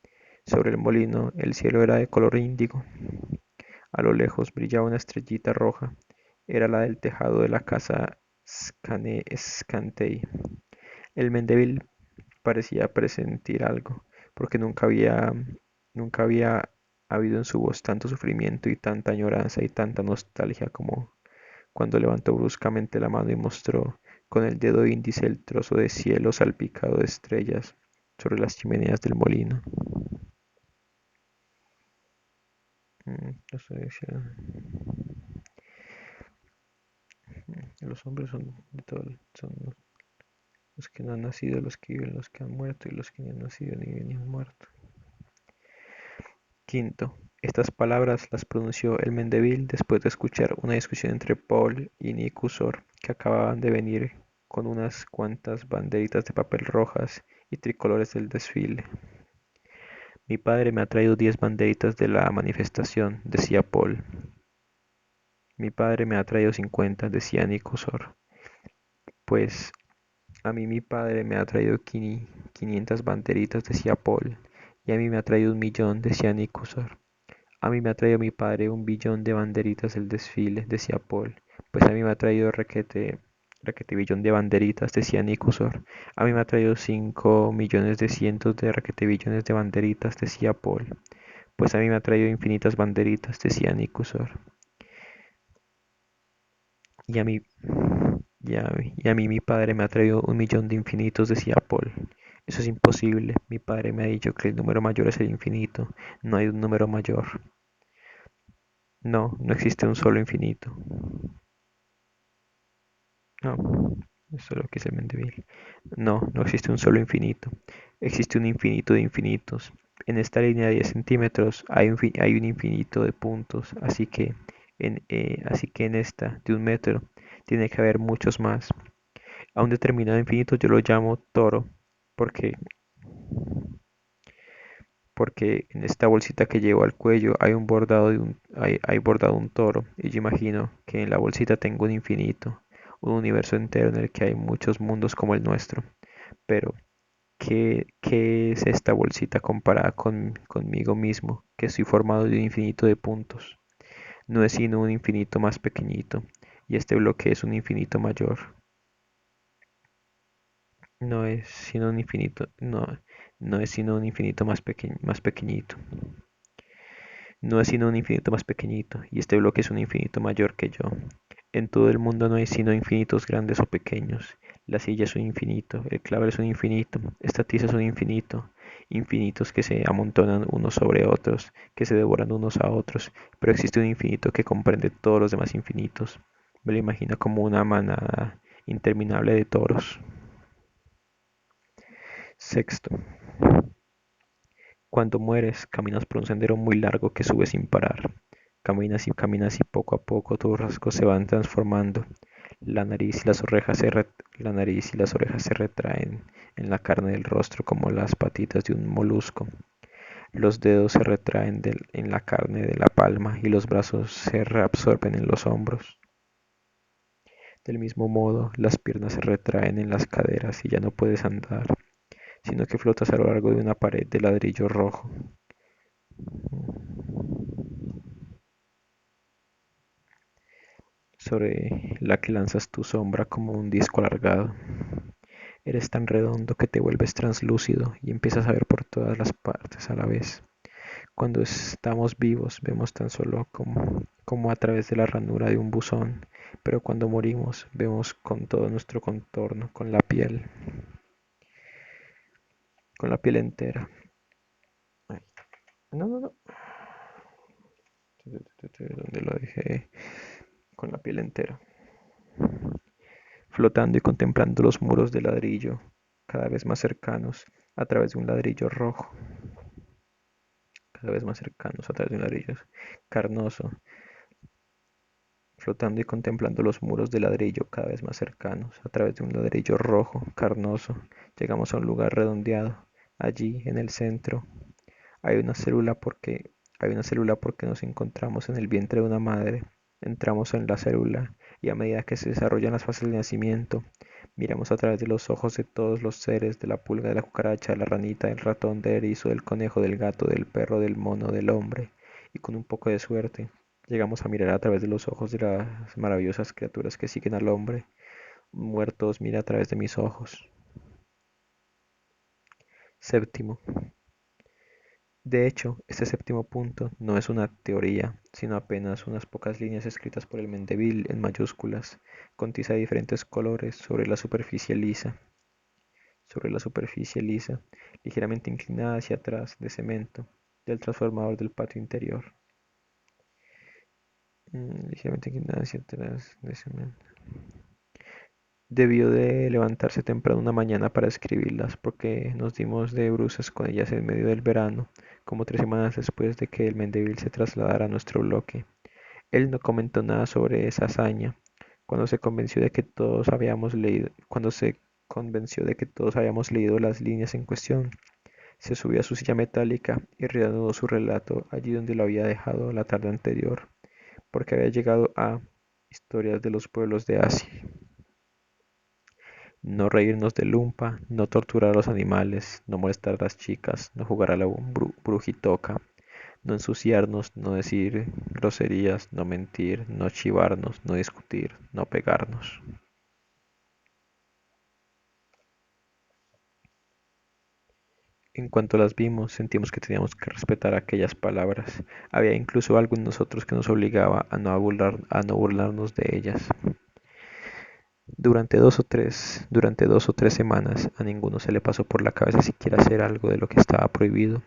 Sobre el molino el cielo era de color índigo. A lo lejos brillaba una estrellita roja. Era la del tejado de la casa Scantey. El Mendeville parecía presentir algo, porque nunca había habido en su voz tanto sufrimiento y tanta añoranza y tanta nostalgia como cuando levantó bruscamente la mano y mostró con el dedo índice el trozo de cielo salpicado de estrellas sobre las chimeneas del molino. Los hombres son de todo, son los que no han nacido, los que viven, los que han muerto y los que ni han nacido ni viven ni han muerto. Quinto, estas palabras las pronunció el Mendeville después de escuchar una discusión entre Paul y Nick Usor, que acababan de venir con unas cuantas banderitas de papel rojas y tricolores del desfile. Mi padre me ha traído 10 banderitas de la manifestación, decía Paul. Mi padre me ha traído 50, decía Nick Usor. Pues a mí mi padre me ha traído 500 banderitas, decía Paul. Y a mí me ha traído 1.000.000, decía Nick Usor. A mí me ha traído mi padre 1.000.000.000 de banderitas del desfile, decía Paul. Pues a mí me ha traído requete billón de banderitas, decía Nicusor. A mí me ha traído 5.000.000.000 de cientos de requete billones de banderitas, decía Paul. Pues a mí me ha traído infinitas banderitas, decía Nicusor. Y a mí, y a mí mi padre me ha traído 1.000.000 de infinitos, decía Paul. Eso es imposible. Mi padre me ha dicho que el número mayor es el infinito. No hay un número mayor. No, no existe un solo infinito. No, eso es lo que dice Mendeville. No, no existe un solo infinito. Existe un infinito de infinitos. En esta línea de 10 centímetros hay un infinito de puntos, así que en esta de 1 metro tiene que haber muchos más. A un determinado infinito yo lo llamo toro, porque, porque en esta bolsita que llevo al cuello hay bordado un toro, y yo imagino que en la bolsita tengo un infinito, un universo entero en el que hay muchos mundos como el nuestro. Pero, ¿qué es esta bolsita comparada conmigo mismo, que estoy formado de un infinito de puntos? No es sino un infinito más pequeñito, y este bloque es un infinito mayor. No es sino un infinito, no es sino un infinito más pequeñito. No es sino un infinito más pequeñito, y este bloque es un infinito mayor que yo. En todo el mundo no hay sino infinitos grandes o pequeños. La silla es un infinito, el clavel es un infinito, esta tiza es un infinito, infinitos que se amontonan unos sobre otros, que se devoran unos a otros, pero existe un infinito que comprende todos los demás infinitos. Me lo imagino como una manada interminable de toros. Sexto, cuando mueres, caminas por un sendero muy largo que sube sin parar. Caminas y poco a poco tus rasgos se van transformando. La nariz y las orejas se retraen en la carne del rostro como las patitas de un molusco. Los dedos se retraen en la carne de la palma y los brazos se reabsorben en los hombros. Del mismo modo, las piernas se retraen en las caderas y ya no puedes andar, sino que flotas a lo largo de una pared de ladrillo rojo. Sobre la que lanzas tu sombra como un disco alargado. Eres tan redondo que te vuelves translúcido y empiezas a ver por todas las partes a la vez. Cuando estamos vivos vemos tan solo como a través de la ranura de un buzón, pero cuando morimos vemos con todo nuestro contorno, con la piel entera. Ay, no, no, no. ¿Dónde lo dejé? Con la piel entera. Flotando y contemplando los muros de ladrillo, cada vez más cercanos, a través de un ladrillo rojo, cada vez más cercanos, a través de un ladrillo carnoso, flotando y contemplando los muros de ladrillo cada vez más cercanos, a través de un ladrillo rojo, carnoso, llegamos a un lugar redondeado. Allí, en el centro, hay una célula porque nos encontramos en el vientre de una madre. Entramos en la célula y a medida que se desarrollan las fases de nacimiento, miramos a través de los ojos de todos los seres, de la pulga, de la cucaracha, de la ranita, del ratón, del erizo, del conejo, del gato, del perro, del mono, del hombre, y con un poco de suerte, llegamos a mirar a través de los ojos de las maravillosas criaturas que siguen al hombre. Muertos, mira a través de mis ojos. Séptimo. De hecho, este séptimo punto no es una teoría, sino apenas unas pocas líneas escritas por el Mendeville en mayúsculas, con tiza de diferentes colores sobre la superficie lisa, ligeramente inclinada hacia atrás, de cemento, del transformador del patio interior. Ligeramente inclinada hacia atrás, de cemento. Debió de levantarse temprano una mañana para escribirlas, porque nos dimos de bruces con ellas en medio del verano, como 3 semanas después de que el Mendeville se trasladara a nuestro bloque. Él no comentó nada sobre esa hazaña. Cuando se convenció de que todos habíamos leído las líneas en cuestión, se subió a su silla metálica y reanudó su relato allí donde lo había dejado la tarde anterior, porque había llegado a Historias de los pueblos de Asia. No reírnos de Lumpa, no torturar a los animales, no molestar a las chicas, no jugar a la brujitoca, no ensuciarnos, no decir groserías, no mentir, no chivarnos, no discutir, no pegarnos. En cuanto las vimos, sentimos que teníamos que respetar aquellas palabras. Había incluso algo en nosotros que nos obligaba a no burlarnos de ellas. Durante 2 o 3 semanas, a ninguno se le pasó por la cabeza siquiera hacer algo de lo que estaba prohibido.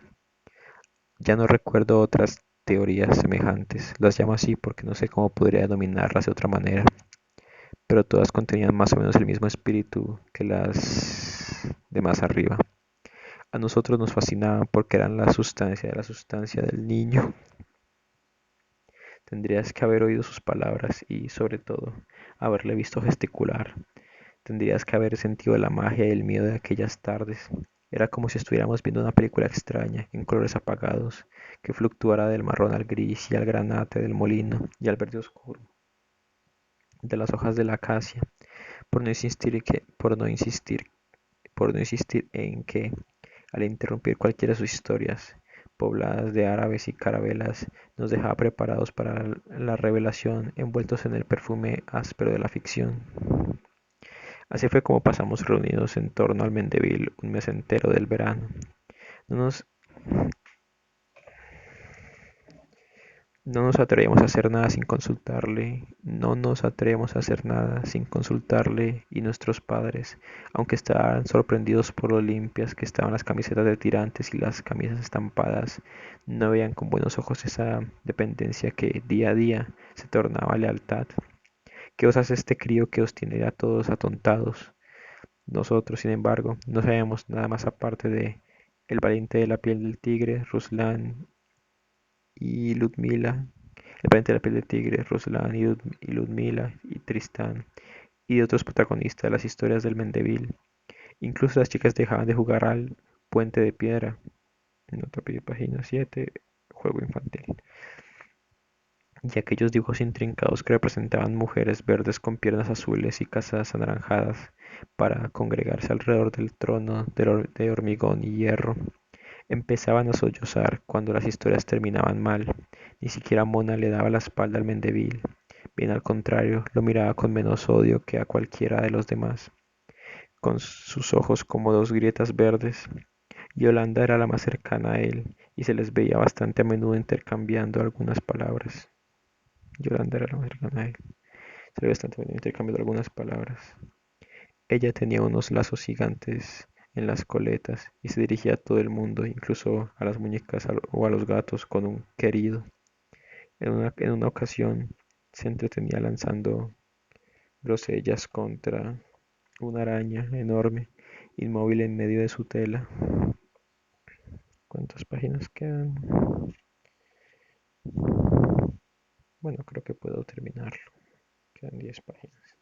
Ya no recuerdo otras teorías semejantes, las llamo así porque no sé cómo podría denominarlas de otra manera, pero todas contenían más o menos el mismo espíritu que las de más arriba. A nosotros nos fascinaban porque eran la sustancia de la sustancia del niño. Tendrías que haber oído sus palabras y, sobre todo, haberle visto gesticular. Tendrías que haber sentido la magia y el miedo de aquellas tardes. Era como si estuviéramos viendo una película extraña, en colores apagados, que fluctuara del marrón al gris y al granate del molino y al verde oscuro de las hojas de la acacia, por no insistir que, por no insistir en que, al interrumpir cualquiera de sus historias, pobladas de árabes y carabelas, nos dejaba preparados para la revelación, envueltos en el perfume áspero de la ficción. Así fue como pasamos reunidos en torno al Mendeville un mes entero del verano. No nos, no nos atrevíamos a hacer nada sin consultarle, no nos atrevemos a hacer nada sin consultarle y nuestros padres, aunque estaban sorprendidos por lo limpias que estaban las camisetas de tirantes y las camisas estampadas, no veían con buenos ojos esa dependencia que día a día se tornaba lealtad. ¿Qué os hace este crío que os tiene a todos atontados? Nosotros, sin embargo, no sabíamos nada más aparte de El valiente de la piel del tigre, Ruslan y Ludmila, El valiente de la piel del tigre, Ruslan y Ludmila y Tristán, y de otros protagonistas de las historias del Mendeville. Incluso las chicas dejaban de jugar al puente de piedra. En otra página 7, juego infantil. y aquellos dibujos intrincados que representaban mujeres verdes con piernas azules y casas anaranjadas para congregarse alrededor del trono de hormigón y hierro. Empezaban a sollozar cuando las historias terminaban mal. Ni siquiera Mona le daba la espalda al Mendeville. Bien al contrario, lo miraba con menos odio que a cualquiera de los demás, con sus ojos como dos grietas verdes. Yolanda era la más cercana a él y se les veía bastante a menudo intercambiando algunas palabras. Yolanda era la más cercana a él. Se veía bastante a menudo intercambiando algunas palabras. Ella tenía unos lazos gigantes en las coletas y se dirigía a todo el mundo, incluso a las muñecas o a los gatos, con un querido. En una ocasión se entretenía lanzando grosellas contra una araña enorme, inmóvil en medio de su tela. ¿Cuántas páginas quedan? Bueno, creo que puedo terminarlo. Quedan 10 páginas.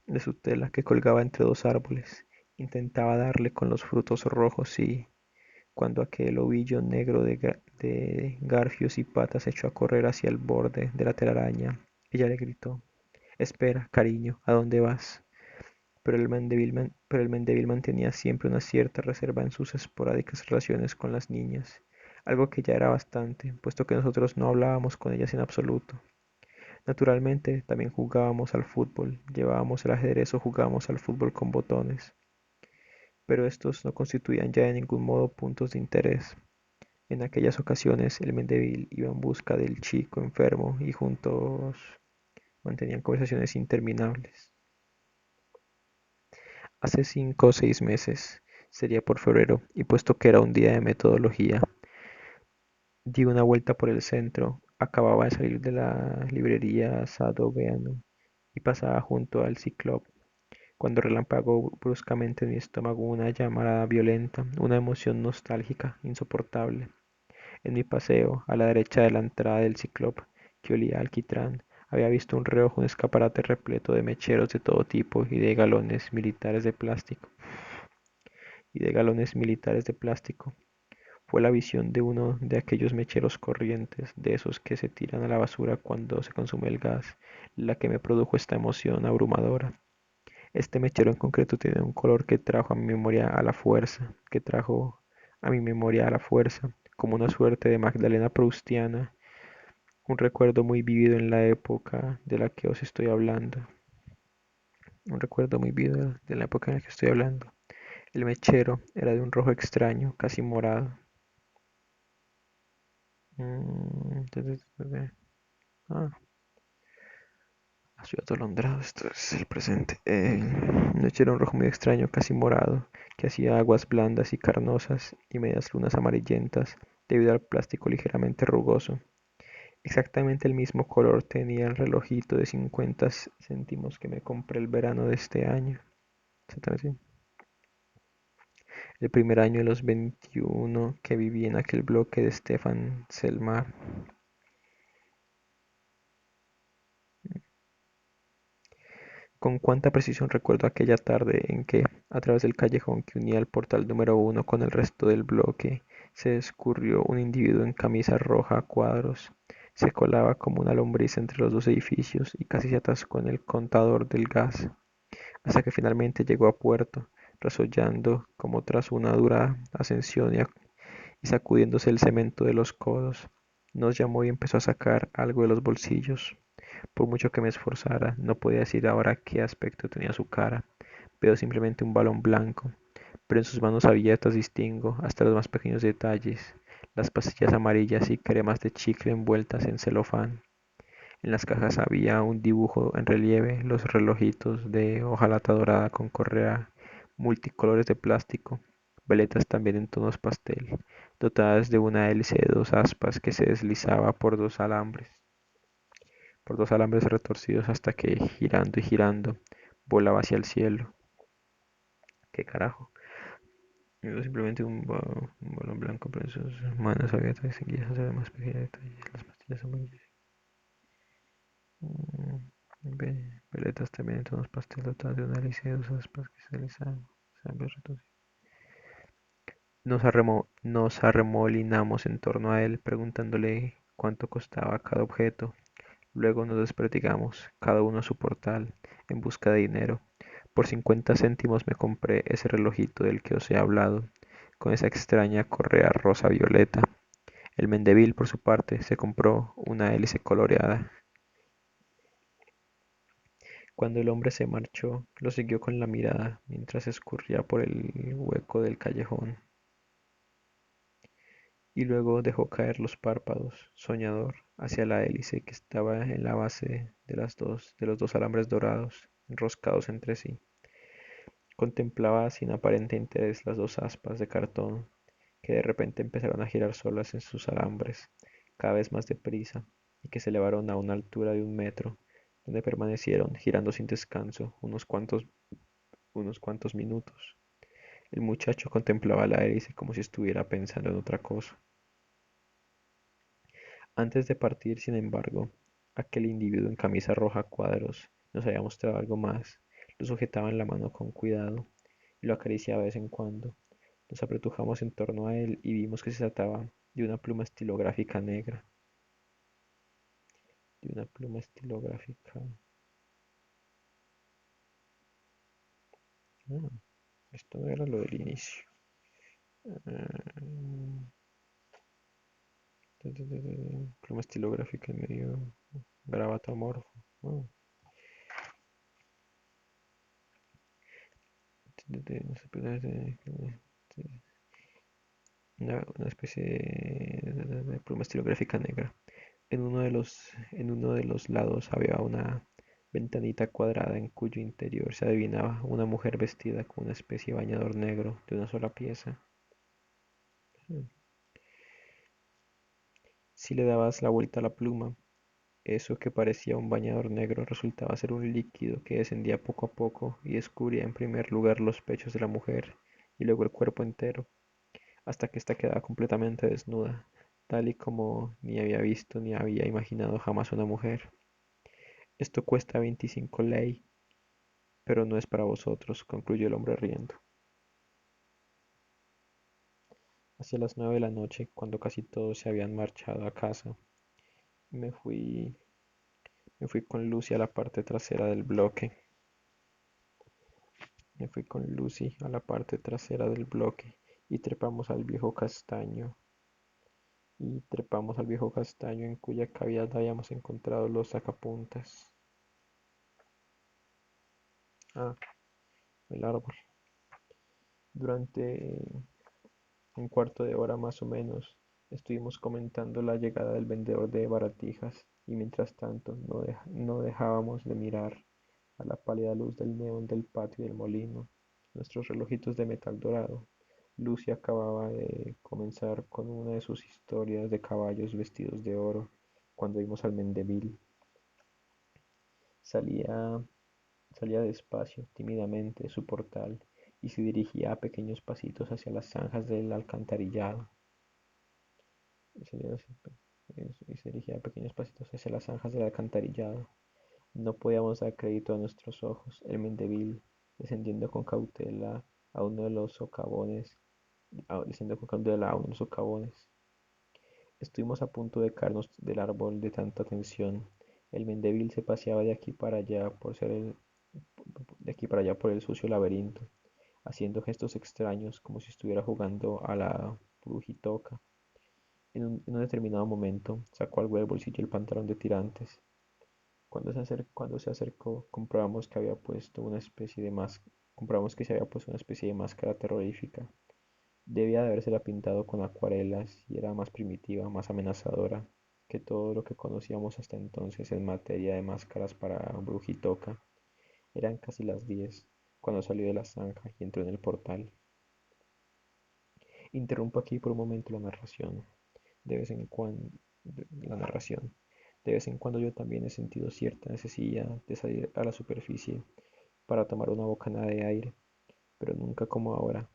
De su tela que colgaba entre dos árboles. Intentaba darle con los frutos rojos y, cuando aquel ovillo negro de garfios y patas se echó a correr hacia el borde de la telaraña, ella le gritó: «Espera, cariño, ¿a dónde vas?». Pero el Mendeville mantenía siempre una cierta reserva en sus esporádicas relaciones con las niñas, algo que ya era bastante, puesto que nosotros no hablábamos con ellas en absoluto. Naturalmente, también jugábamos al fútbol, llevábamos el ajedrez o jugábamos al fútbol con botones, pero estos no constituían ya de ningún modo puntos de interés. En aquellas ocasiones, el Mendeville iba en busca del chico enfermo y juntos mantenían conversaciones interminables. Hace 5 o 6 meses, sería por febrero, y puesto que era un día de metodología, di una vuelta por el centro. Acababa de salir de la librería Sadoveano y pasaba junto al Ciclop, cuando relampagó bruscamente en mi estómago una llamarada violenta, una emoción nostálgica, insoportable. En mi paseo, a la derecha de la entrada del Ciclop, que olía a alquitrán, había visto un escaparate repleto de mecheros de todo tipo y de galones militares de plástico. Fue la visión de uno de aquellos mecheros corrientes, de esos que se tiran a la basura cuando se consume el gas, la que me produjo esta emoción abrumadora. Este mechero en concreto tiene un color que trajo a mi memoria a la fuerza, como una suerte de Magdalena proustiana, un recuerdo muy vívido en la época de la que os estoy hablando. Un recuerdo muy vívido de la época en la que estoy hablando. El mechero era de un rojo extraño, casi morado. Entonces, ah, la ciudad atolondrada, esto es el presente. El mechero era un rojo muy extraño, casi morado, que hacía aguas blandas y carnosas y medias lunas amarillentas debido al plástico ligeramente rugoso. Exactamente el mismo color tenía el relojito de 50 céntimos que me compré el verano de este año. Exactamente, sí. El primer año de los 21 que viví en aquel bloque de Stefan Selmar. Con cuánta precisión recuerdo aquella tarde en que, a través del callejón que unía el portal número 1 con el resto del bloque, se escurrió un individuo en camisa roja a cuadros. Se colaba como una lombriz entre los dos edificios y casi se atascó en el contador del gas, hasta que finalmente llegó a puerto, resollando como tras una dura ascensión y sacudiéndose el cemento de los codos. Nos llamó y empezó a sacar algo de los bolsillos. Por mucho que me esforzara, no podía decir ahora qué aspecto tenía su cara. Veo simplemente un balón blanco, pero en sus manos abiertas distingo hasta los más pequeños detalles, las pastillas amarillas y cremas de chicle envueltas en celofán. En las cajas había un dibujo en relieve, los relojitos de hojalata dorada con correa multicolores de plástico, veletas también en tonos pastel, dotadas de una hélice de 2 aspas que se deslizaba por dos alambres retorcidos hasta que, girando y girando, volaba hacia el cielo. ¿Qué carajo? Era simplemente un balón blanco, pero en sus manos abiertas y seguidas de más pequeños detalles, las pastillas amarillas. Mm, Veletas también en tonos pastel dotadas de una hélice de 2 aspas que se deslizaban, alambres retorcidos. Nos arremolinamos en torno a él, preguntándole cuánto costaba cada objeto. Luego nos desperdigamos, cada uno a su portal, en busca de dinero. Por 50 céntimos me compré ese relojito del que os he hablado, con esa extraña correa rosa violeta. El Mendeville, por su parte, se compró una hélice coloreada. Cuando el hombre se marchó, lo siguió con la mirada mientras escurría por el hueco del callejón, y luego dejó caer los párpados, soñador, hacia la hélice que estaba en la base de los dos alambres dorados, enroscados entre sí. Contemplaba sin aparente interés las dos aspas de cartón que de repente empezaron a girar solas en sus alambres, cada vez más deprisa, y que se elevaron a una altura de 1 metro, donde permanecieron girando sin descanso unos cuantos minutos. El muchacho contemplaba la hélice como si estuviera pensando en otra cosa. Antes de partir, sin embargo, aquel individuo en camisa roja a cuadros nos había mostrado algo más. Lo sujetaba en la mano con cuidado y lo acariciaba de vez en cuando. Nos apretujamos en torno a él y vimos que se trataba de una pluma estilográfica negra. De una pluma estilográfica. Ah, esto no era lo del inicio. Ah, pluma estilográfica en medio gravatomorfo. Ah, una especie de pluma estilográfica negra. En uno de los lados había una ventanita cuadrada en cuyo interior se adivinaba una mujer vestida con una especie de bañador negro de una sola pieza. Mm. Si le dabas la vuelta a la pluma, eso que parecía un bañador negro resultaba ser un líquido que descendía poco a poco y descubría en primer lugar los pechos de la mujer y luego el cuerpo entero, hasta que ésta quedaba completamente desnuda, tal y como ni había visto ni había imaginado jamás una mujer. Esto cuesta 25 ley, pero no es para vosotros, concluyó el hombre riendo. Hacia las 9 de la noche, cuando casi todos se habían marchado a casa, me fui, me fui con Lucy a la parte trasera del bloque. Me fui con Lucy a la parte trasera del bloque y trepamos al viejo castaño. Y trepamos al viejo castaño en cuya cavidad habíamos encontrado los sacapuntas. Ah, el árbol. Durante un cuarto de hora más o menos, estuvimos comentando la llegada del vendedor de baratijas y mientras tanto no dejábamos de mirar a la pálida luz del neón del patio del molino, nuestros relojitos de metal dorado. Lucy acababa de comenzar con una de sus historias de caballos vestidos de oro cuando vimos al Mendeville. Salía, salía despacio, tímidamente de su portal y se dirigía a pequeños pasitos hacia las zanjas del alcantarillado. Y se dirigía a pequeños pasitos hacia las zanjas del alcantarillado. No podíamos dar crédito a nuestros ojos. El Mendeville, descendiendo con cautela a uno de los socavones, descendiendo con cautela a uno de los socavones. Estuvimos a punto de caernos del árbol de tanta tensión. El Mendeville se paseaba de aquí para allá por el sucio laberinto, haciendo gestos extraños como si estuviera jugando a la brujitoca. En un determinado momento sacó algo del bolsillo del pantalón de tirantes. Cuando se acercó, comprobamos que se había puesto una especie de máscara terrorífica. Debía de habérsela pintado con acuarelas y era más primitiva, más amenazadora que todo lo que conocíamos hasta entonces en materia de máscaras para brujitoca. Eran casi las 10 cuando salió de la zanja y entró en el portal. Interrumpo aquí por un momento de vez en cuando, la narración. De vez en cuando yo también he sentido cierta necesidad de salir a la superficie para tomar una bocanada de aire, pero nunca como ahora.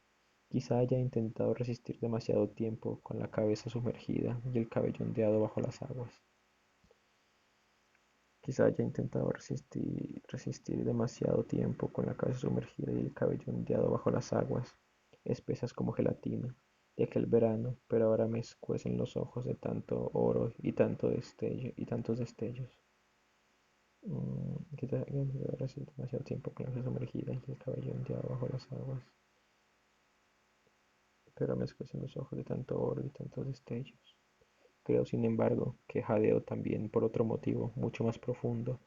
Quizá haya intentado resistir demasiado tiempo con la cabeza sumergida y el cabello ondeado bajo las aguas. Quizá haya intentado resistir demasiado tiempo con la cabeza sumergida y el cabello ondeado bajo las aguas, espesas como gelatina, de aquel verano, pero ahora me escuecen los ojos de tanto oro y tanto destello y tantos destellos. Quizá ahora sí demasiado tiempo con la cabeza sumergida y el cabello ondeado bajo las aguas, pero me escuecen los ojos de tanto oro y tantos destellos. Creo, sin embargo, que jadeo también por otro motivo mucho más profundo.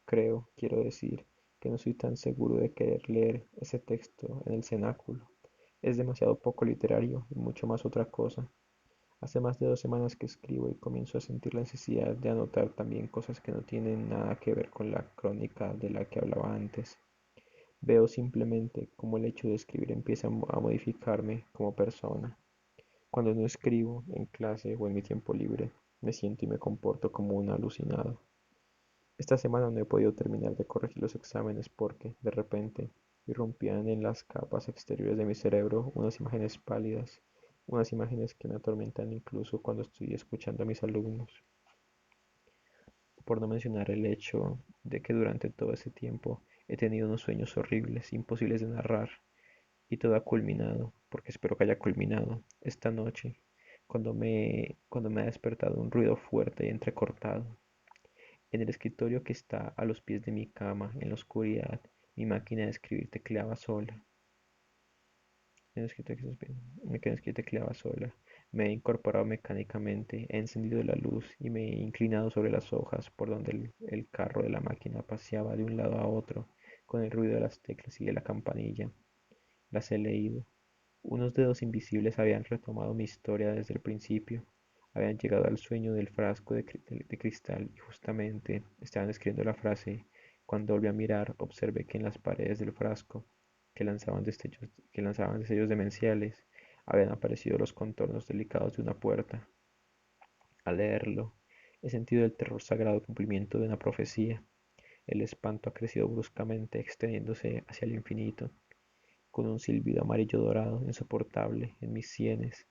Creo, quiero decir, que no soy tan seguro de querer leer ese texto en el cenáculo. Es demasiado poco literario y mucho más otra cosa. Hace más de 2 semanas que escribo y comienzo a sentir la necesidad de anotar también cosas que no tienen nada que ver con la crónica de la que hablaba antes. Veo simplemente cómo el hecho de escribir empieza a modificarme como persona. Cuando no escribo, en clase o en mi tiempo libre, me siento y me comporto como un alucinado. Esta semana no he podido terminar de corregir los exámenes porque, de repente, irrumpían en las capas exteriores de mi cerebro unas imágenes pálidas, unas imágenes que me atormentan incluso cuando estoy escuchando a mis alumnos. Por no mencionar el hecho de que durante todo ese tiempo he tenido unos sueños horribles, imposibles de narrar, y todo ha culminado, porque espero que haya culminado, esta noche, cuando me ha despertado un ruido fuerte y entrecortado. En el escritorio que está a los pies de mi cama, en la oscuridad, mi máquina de escribir tecleaba sola. En el escritorio mi máquina de escribir tecleaba sola. Me he incorporado mecánicamente, he encendido la luz y me he inclinado sobre las hojas por donde el carro de la máquina paseaba de un lado a otro, con el ruido de las teclas y de la campanilla. Las he leído. Unos dedos invisibles habían retomado mi historia desde el principio. Habían llegado al sueño del frasco de cristal y justamente estaban escribiendo la frase. Cuando volví a mirar, observé que en las paredes del frasco, que lanzaban destellos demenciales, habían aparecido los contornos delicados de una puerta. Al leerlo, he sentido el terror sagrado cumplimiento de una profecía. El espanto ha crecido bruscamente, extendiéndose hacia el infinito con un silbido amarillo dorado insoportable en mis sienes.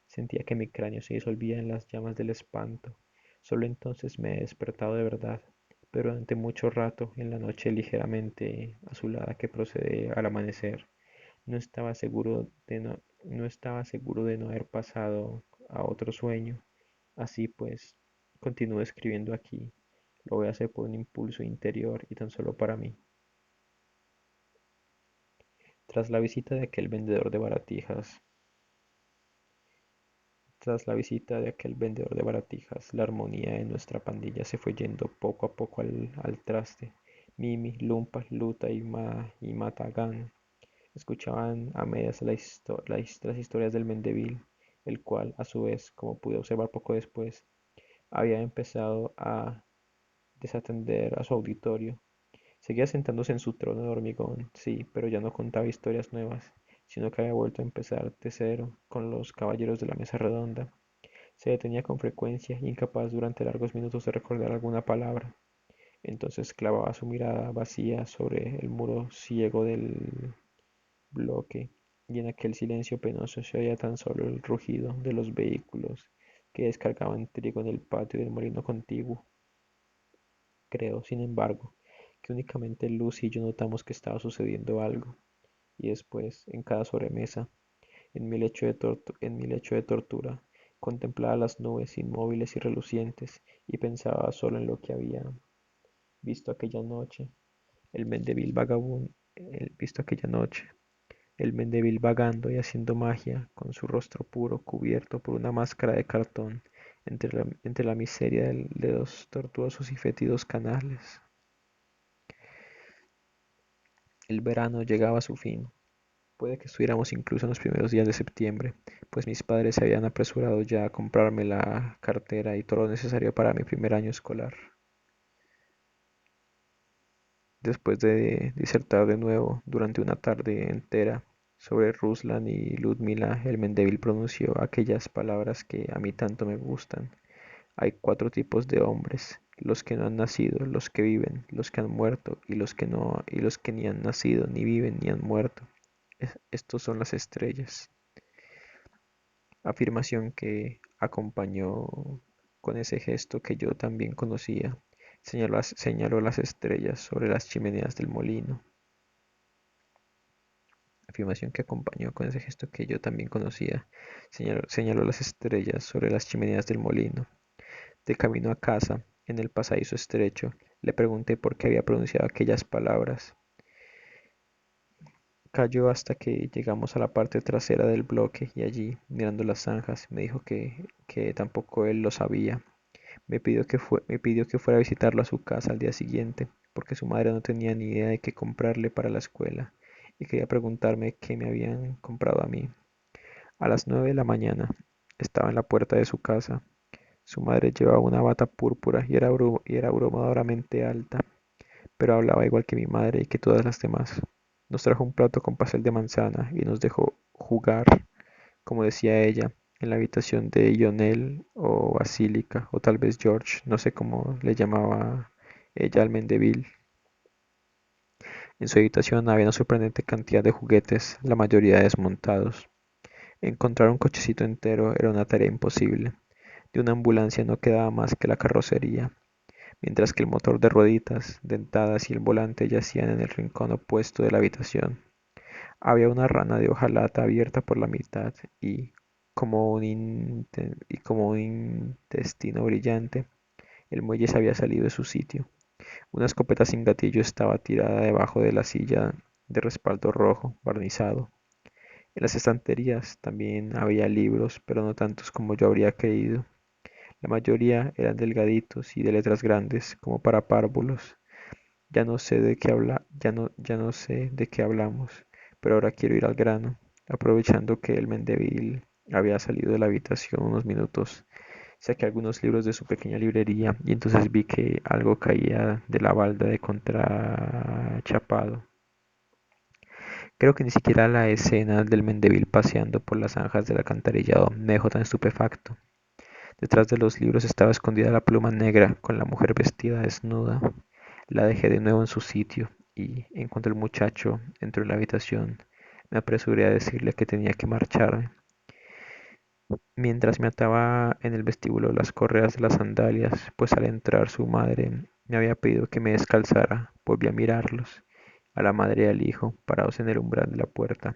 Sentía que mi cráneo se disolvía en las llamas del espanto. Solo entonces me he despertado de verdad, pero durante mucho rato, en la noche ligeramente azulada que procede al amanecer, no estaba seguro de no haber pasado a otro sueño. Así pues, continúo escribiendo aquí. Lo voy a hacer por un impulso interior y tan solo para mí. Tras la visita de aquel vendedor de baratijas, Tras la visita de aquel vendedor de baratijas, la armonía de nuestra pandilla se fue yendo poco a poco al traste. Mimi, Lumpa, Luta y Matagan escuchaban a medias las historias del Mendeville, el cual, a su vez, como pude observar poco después, había empezado a desatender a su auditorio. Seguía sentándose en su trono de hormigón, sí, pero ya no contaba historias nuevas, sino que había vuelto a empezar de cero con los caballeros de la mesa redonda. Se detenía con frecuencia, incapaz durante largos minutos de recordar alguna palabra. Entonces clavaba su mirada vacía sobre el muro ciego del bloque, y en aquel silencio penoso se oía tan solo el rugido de los vehículos que descargaban trigo en el patio del molino contiguo. Creo, sin embargo, que únicamente Lucy y yo notamos que estaba sucediendo algo, y después, en cada sobremesa, en mi lecho de tortura, contemplaba las nubes inmóviles y relucientes y pensaba solo en lo que había visto aquella noche, el Mendeville visto aquella noche, el Mendeville vagando y haciendo magia, con su rostro puro cubierto por una máscara de cartón, entre la miseria de los tortuosos y fétidos canales. El verano llegaba a su fin. Puede que estuviéramos incluso en los primeros días de septiembre, pues mis padres se habían apresurado ya a comprarme la cartera y todo lo necesario para mi primer año escolar. Después de disertar de nuevo durante una tarde entera sobre Ruslan y Ludmila, el Mendeville pronunció aquellas palabras que a mí tanto me gustan. Hay 4 tipos de hombres: los que no han nacido, los que viven, los que han muerto y los que no, y los que ni han nacido, ni viven, ni han muerto. Estos son las estrellas. Afirmación que acompañó con ese gesto que yo también conocía. Señaló las estrellas sobre las chimeneas del molino. afirmación que acompañó con ese gesto que yo también conocía. Señaló las estrellas sobre las chimeneas del molino. De camino a casa, en el pasadizo estrecho, le pregunté por qué había pronunciado aquellas palabras. Cayó hasta que llegamos a la parte trasera del bloque y allí, mirando las zanjas, me dijo que tampoco él lo sabía. Me pidió que fuera a visitarlo a su casa al día siguiente, porque su madre no tenía ni idea de qué comprarle para la escuela, y quería preguntarme qué me habían comprado a mí. A las 9 de la mañana estaba en la puerta de su casa. Su madre llevaba una bata púrpura y era abrumadoramente alta, pero hablaba igual que mi madre y que todas las demás. Nos trajo un plato con pastel de manzana y nos dejó jugar, como decía ella, en la habitación de Lionel o Basílica, o tal vez George, no sé cómo le llamaba ella al Mendeville. En su habitación había una sorprendente cantidad de juguetes, la mayoría desmontados. Encontrar un cochecito entero era una tarea imposible. De una ambulancia no quedaba más que la carrocería, mientras que el motor de rueditas dentadas y el volante yacían en el rincón opuesto de la habitación. Había una rana de hojalata abierta por la mitad y, como un intestino brillante, el muelle se había salido de su sitio. Una escopeta sin gatillo estaba tirada debajo de la silla de respaldo rojo, barnizado. En las estanterías también había libros, pero no tantos como yo habría creído. La mayoría eran delgaditos y de letras grandes, como para párvulos. Ya no sé de qué hablamos, pero ahora quiero ir al grano. Aprovechando que el Mendeville había salido de la habitación unos minutos, saqué algunos libros de su pequeña librería y entonces vi que algo caía de la balda de contrachapado. Creo que ni siquiera la escena del Mendeville paseando por las zanjas del alcantarillado me dejó tan estupefacto. Detrás de los libros estaba escondida la pluma negra con la mujer vestida desnuda. La dejé de nuevo en su sitio y, en cuanto el muchacho entró en la habitación, me apresuré a decirle que tenía que marcharme. Mientras me ataba en el vestíbulo las correas de las sandalias, pues al entrar su madre me había pedido que me descalzara, volví a mirarlos, a la madre y al hijo, parados en el umbral de la puerta,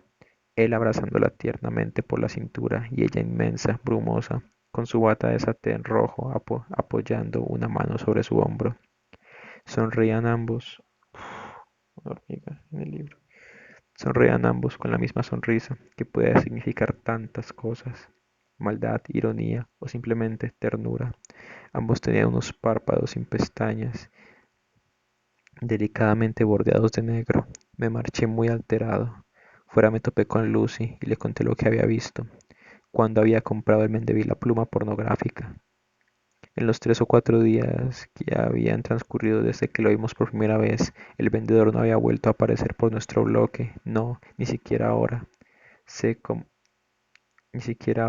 él abrazándola tiernamente por la cintura y ella inmensa, brumosa, con su bata de satén rojo apoyando una mano sobre su hombro. Sonreían ambos. Una hormiga en el libro. Sonreían ambos con la misma sonrisa, que puede significar tantas cosas: maldad, ironía o simplemente ternura. Ambos tenían unos párpados sin pestañas, delicadamente bordeados de negro. Me marché muy alterado. Fuera me topé con Lucy y le conté lo que había visto, cuando había comprado el Mendeville la pluma pornográfica. En los 3 o 4 días que habían transcurrido desde que lo vimos por primera vez, el vendedor no había vuelto a aparecer por nuestro bloque. No, ni siquiera ahora. Sé cómo, ni siquiera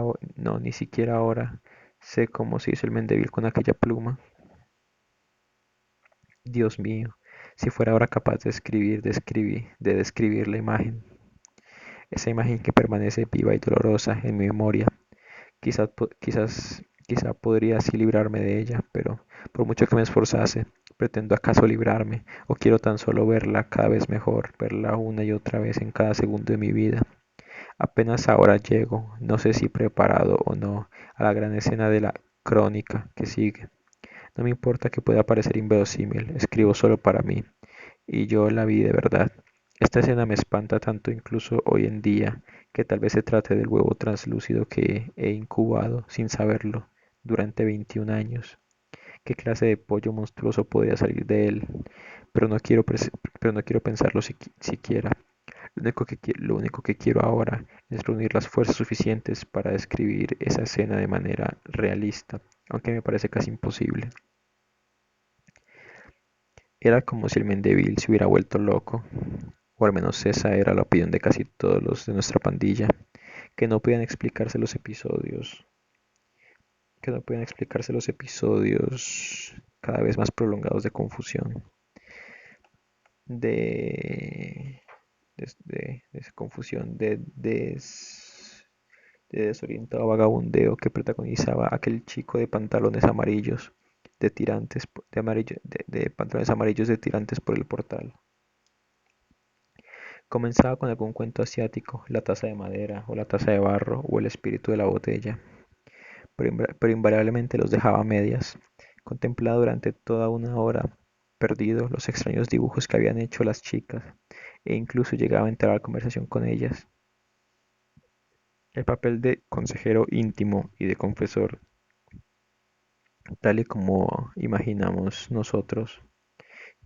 ahora sé cómo se hizo el Mendeville con aquella pluma. Dios mío, si fuera ahora capaz de describir la imagen, esa imagen que permanece viva y dolorosa en mi memoria. Quizá podría así librarme de ella, pero por mucho que me esforzase, ¿pretendo acaso librarme? ¿O quiero tan solo verla cada vez mejor, verla una y otra vez en cada segundo de mi vida? Apenas ahora llego, no sé si preparado o no, a la gran escena de la crónica que sigue. No me importa que pueda parecer inverosímil, escribo solo para mí, y yo la vi de verdad. Esta escena me espanta tanto incluso hoy en día, que tal vez se trate del huevo translúcido que he incubado, sin saberlo, durante 21 años. ¿Qué clase de pollo monstruoso podría salir de él? Pero no quiero, pero no quiero pensarlo siquiera. Lo único que quiero ahora es reunir las fuerzas suficientes para describir esa escena de manera realista, aunque me parece casi imposible. Era como si el Mendeville se hubiera vuelto loco, o al menos esa era la opinión de casi todos los de nuestra pandilla, que no podían explicarse los episodios, que no podían explicarse los episodios cada vez más prolongados de confusión, de, de confusión, de desorientado vagabundeo que protagonizaba aquel chico de pantalones amarillos de tirantes, de pantalones amarillos de tirantes por el portal. Comenzaba con algún cuento asiático, la taza de madera, o la taza de barro, o el espíritu de la botella, pero invariablemente los dejaba a medias. Contemplaba durante toda una hora, perdido, los extraños dibujos que habían hecho las chicas, e incluso llegaba a entrar a conversación con ellas. El papel de consejero íntimo y de confesor, tal y como imaginamos nosotros,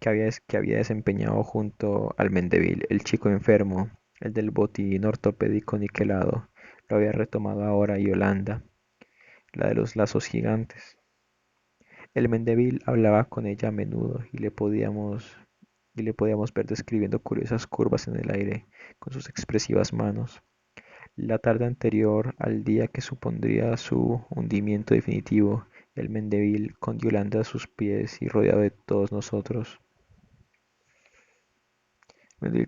que había desempeñado junto al Mendeville, el chico enfermo, el del botín ortopédico niquelado, lo había retomado ahora Yolanda, la de los lazos gigantes. El Mendeville hablaba con ella a menudo y le podíamos ver describiendo curiosas curvas en el aire con sus expresivas manos. La tarde anterior al día que supondría su hundimiento definitivo, el Mendeville, con Yolanda a sus pies y rodeado de todos nosotros,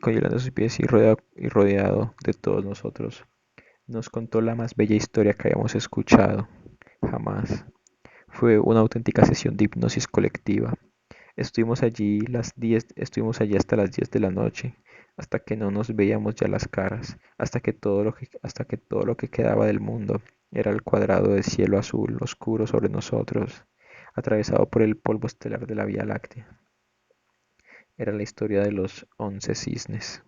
con Yolanda a sus pies y rodeado de todos nosotros, nos contó la más bella historia que habíamos escuchado jamás. Fue una auténtica sesión de hipnosis colectiva. Estuvimos allí hasta las 10 de la noche, hasta que no nos veíamos ya las caras, hasta que todo lo que quedaba del mundo era el cuadrado de cielo azul oscuro sobre nosotros, atravesado por el polvo estelar de la Vía Láctea. Era la historia de los 11 cisnes.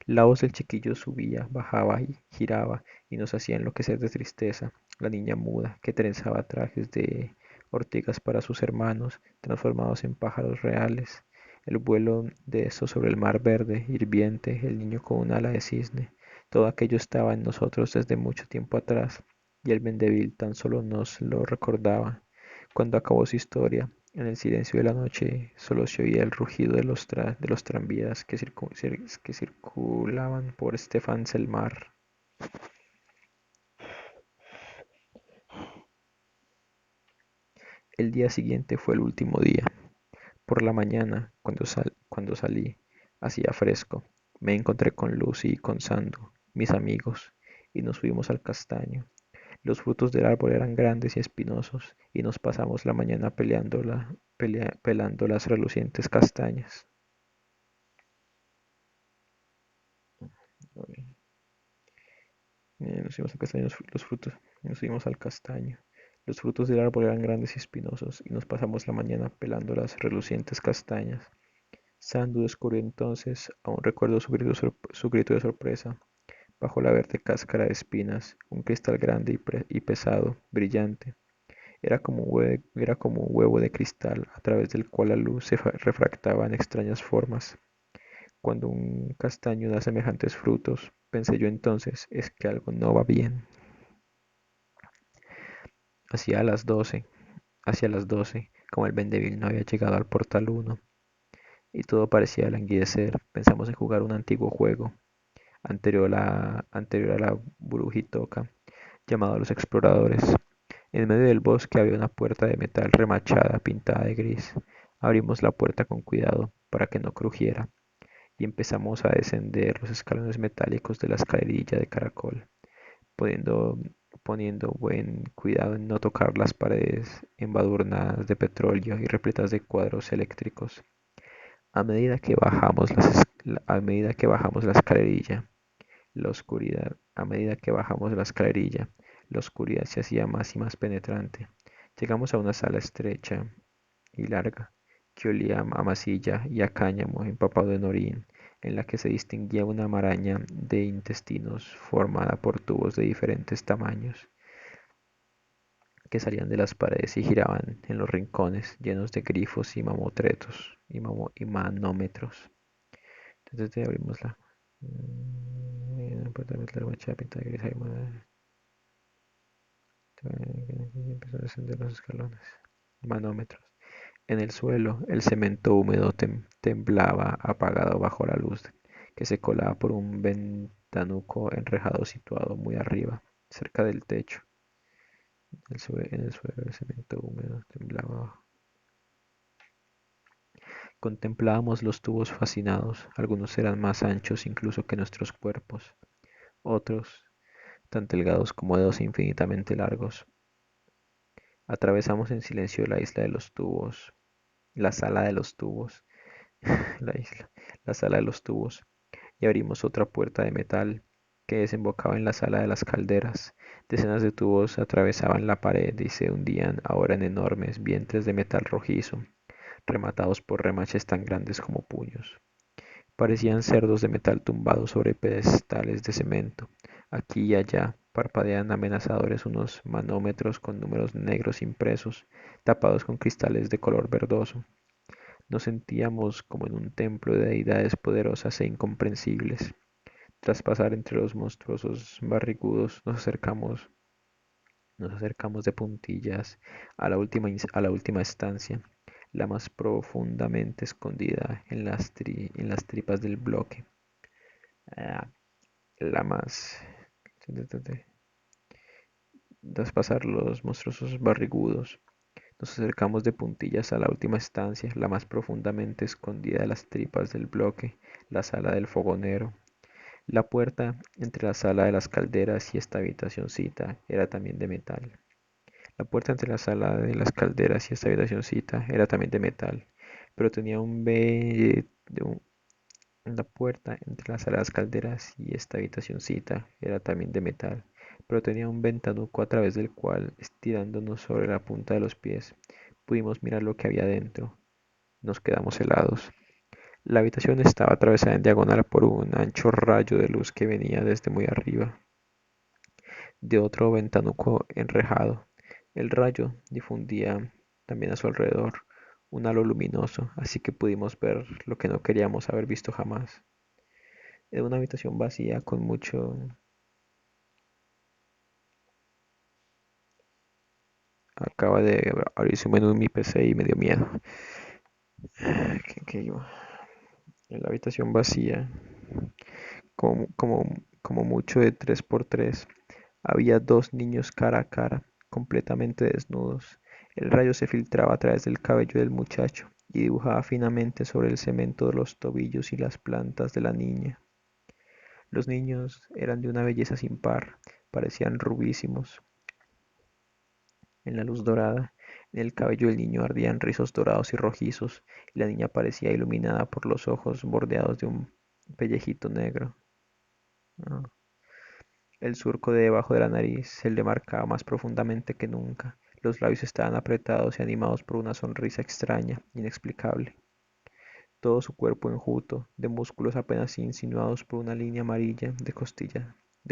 La voz del chiquillo subía, bajaba y giraba y nos hacía enloquecer de tristeza. La niña muda, que trenzaba trajes de ortigas para sus hermanos, transformados en pájaros reales. El vuelo de estos sobre el mar verde, hirviente, el niño con un ala de cisne. Todo aquello estaba en nosotros desde mucho tiempo atrás, y el Mendeville tan solo nos lo recordaba. Cuando acabó su historia, en el silencio de la noche solo se oía el rugido de los tranvías que circulaban por Stefanselmar. El día siguiente fue el último día. Por la mañana, cuando salí, hacía fresco. Me encontré con Lucy y con Sandu, mis amigos, y nos fuimos al castaño. Los frutos del árbol eran grandes y espinosos, y nos pasamos la mañana pelando las relucientes castañas. Nos fuimos al castaño, los frutos, nos fuimos al castaño. Los frutos del árbol eran grandes y espinosos, y nos pasamos la mañana pelando las relucientes castañas. Sandu descubrió entonces, aún recuerdo su grito de sorpresa, bajo la verde cáscara de espinas, un cristal grande y pesado, brillante. Era como un huevo de cristal, a través del cual la luz se refractaba en extrañas formas. Cuando un castaño da semejantes frutos, pensé yo entonces, es que algo no va bien. Hacia las 12, hacia las 12, como el Vendevil no había llegado al portal 1 y todo parecía languidecer, pensamos en jugar un antiguo juego, anterior a la brujitoca, llamado Los Exploradores. En medio del bosque había una puerta de metal remachada, pintada de gris. Abrimos la puerta con cuidado para que no crujiera y empezamos a descender los escalones metálicos de la escalerilla de caracol, poniendo, poniendo buen cuidado en no tocar las paredes embadurnadas de petróleo y repletas de cuadros eléctricos. A medida que bajamos la escalerilla, la oscuridad se hacía más y más penetrante. Llegamos a una sala estrecha y larga, que olía a masilla y a cáñamo empapado en orín, en la que se distinguía una maraña de intestinos formada por tubos de diferentes tamaños, que salían de las paredes y giraban en los rincones, llenos de grifos y mamotretos y manómetros. Entonces abrimos la puerta de metal remachada pintada de gris. Empezó a descender los escalones. Manómetros. En el suelo, el cemento húmedo temblaba apagado bajo la luz que se colaba por un ventanuco enrejado situado muy arriba, cerca del techo. En el suelo, el cemento húmedo temblaba. Contemplábamos los tubos fascinados. Algunos eran más anchos incluso que nuestros cuerpos, otros tan delgados como dedos infinitamente largos. Atravesamos en silencio la isla de los tubos, la sala de los tubos, la isla, la sala de los tubos, y abrimos otra puerta de metal que desembocaba en la sala de las calderas. Decenas de tubos atravesaban la pared y se hundían ahora en enormes vientres de metal rojizo, rematados por remaches tan grandes como puños. Parecían cerdos de metal tumbados sobre pedestales de cemento. Aquí y allá parpadean amenazadores unos manómetros con números negros impresos, tapados con cristales de color verdoso. Nos sentíamos como en un templo de deidades poderosas e incomprensibles. Tras pasar entre los monstruosos barrigudos, nos acercamos de puntillas a a la última estancia, la más profundamente escondida en en las tripas del bloque. Ah, la más... Tras pasar los monstruosos barrigudos, nos acercamos de puntillas a la última estancia, la más profundamente escondida de las tripas del bloque, la sala del fogonero. La puerta entre la sala de las calderas y esta habitacioncita era también de metal. La puerta entre la sala de las calderas y esta habitacioncita era también de metal, pero tenía un ve... de un- la puerta entre la sala de las calderas y esta habitacioncita era también de metal, pero tenía un ventanuco a través del cual, estirándonos sobre la punta de los pies, pudimos mirar lo que había dentro. Nos quedamos helados. La habitación estaba atravesada en diagonal por un ancho rayo de luz que venía desde muy arriba, de otro ventanuco enrejado. El rayo difundía también a su alrededor un halo luminoso, así que pudimos ver lo que no queríamos haber visto jamás. Era una habitación vacía con mucho... Acaba de abrirse un menú en mi PC y me dio miedo. ¿Qué iba? En la habitación vacía, como, como, como mucho de 3 por 3. Había dos niños cara a cara, completamente desnudos. El rayo se filtraba a través del cabello del muchacho y dibujaba finamente sobre el cemento los tobillos y las plantas de la niña. Los niños eran de una belleza sin par, parecían rubísimos. En la luz dorada, en el cabello del niño ardían rizos dorados y rojizos, y la niña parecía iluminada por los ojos bordeados de un pellejito negro. Ah. El surco de debajo de la nariz se le marcaba más profundamente que nunca. Los labios estaban apretados y animados por una sonrisa extraña, inexplicable. Todo su cuerpo enjuto, de músculos apenas insinuados por una línea amarilla de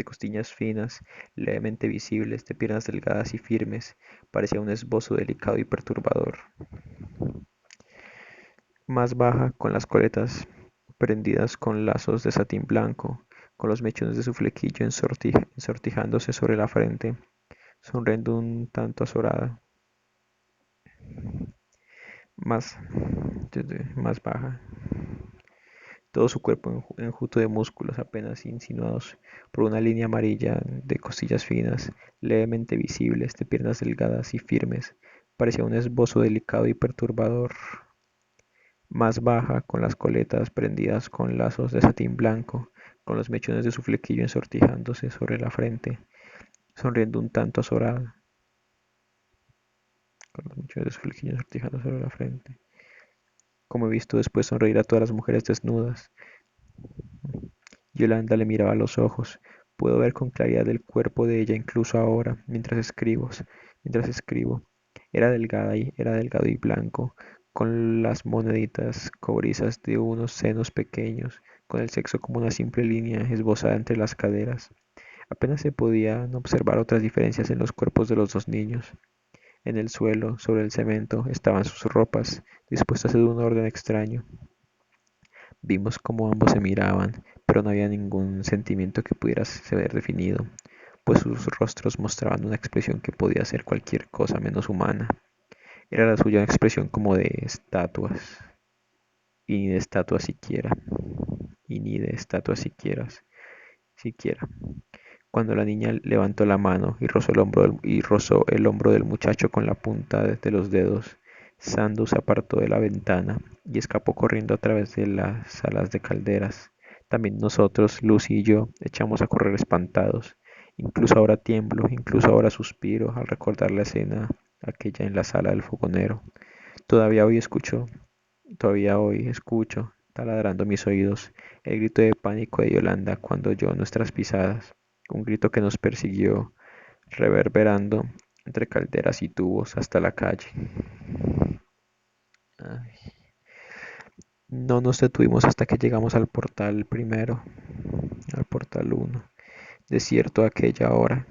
costillas finas, levemente visibles, de piernas delgadas y firmes, parecía un esbozo delicado y perturbador. Más baja, con las coletas prendidas con lazos de satín blanco, con los mechones de su flequillo ensortijándose sobre la frente, sonriendo un tanto azorada. Más, más baja, todo su cuerpo enjuto de músculos apenas insinuados por una línea amarilla de costillas finas, levemente visibles, de piernas delgadas y firmes, parecía un esbozo delicado y perturbador. Más baja, con las coletas prendidas con lazos de satín blanco, con los mechones de su flequillo ensortijándose sobre la frente, sonriendo un tanto azorada, con los mechones de su flequillo ensortijándose sobre la frente. Como he visto después sonreír a todas las mujeres desnudas. Yolanda le miraba a los ojos. Puedo ver con claridad el cuerpo de ella incluso ahora, mientras escribo. Era delgado y blanco, con las moneditas cobrizas de unos senos pequeños, con el sexo como una simple línea esbozada entre las caderas. Apenas se podían observar otras diferencias en los cuerpos de los dos niños. En el suelo, sobre el cemento, estaban sus ropas, dispuestas en un orden extraño. Vimos cómo ambos se miraban, pero no había ningún sentimiento que pudiera ser definido, pues sus rostros mostraban una expresión que podía ser cualquier cosa menos humana. Era la suya una expresión como de estatuas, y ni de estatuas siquiera, y ni de estatuas siquiera. Cuando la niña levantó la mano y rozó el hombro del muchacho con la punta de los dedos, Sandu se apartó de la ventana y escapó corriendo a través de las salas de calderas. También nosotros, Lucy y yo, echamos a correr espantados. Incluso ahora tiemblo, incluso ahora suspiro al recordar la escena aquella en la sala del fogonero. Todavía hoy escucho, todavía hoy escucho taladrando mis oídos, el grito de pánico de Yolanda cuando oyó nuestras pisadas, un grito que nos persiguió, reverberando entre calderas y tubos hasta la calle. Ay, no nos detuvimos hasta que llegamos al portal primero, al portal uno, desierto a aquella hora.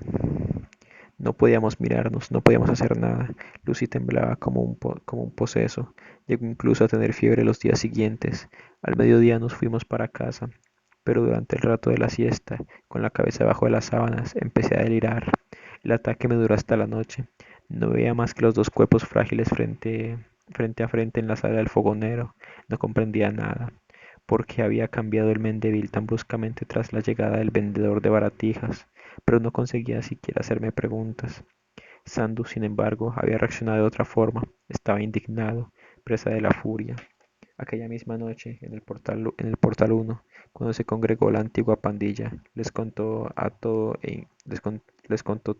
No podíamos mirarnos, no podíamos hacer nada. Lucy temblaba como un poseso. Llegó incluso a tener fiebre los días siguientes. Al mediodía nos fuimos para casa, pero durante el rato de la siesta, con la cabeza bajo de las sábanas, empecé a delirar. El ataque me duró hasta la noche. No veía más que los dos cuerpos frágiles frente a frente en la sala del fogonero. No comprendía nada. ¿Por qué había cambiado el Mendeville tan bruscamente tras la llegada del vendedor de baratijas? Pero no conseguía siquiera hacerme preguntas. Sandu, sin embargo, había reaccionado de otra forma. Estaba indignado, presa de la furia. Aquella misma noche, en el portal 1, cuando se congregó la antigua pandilla, les contó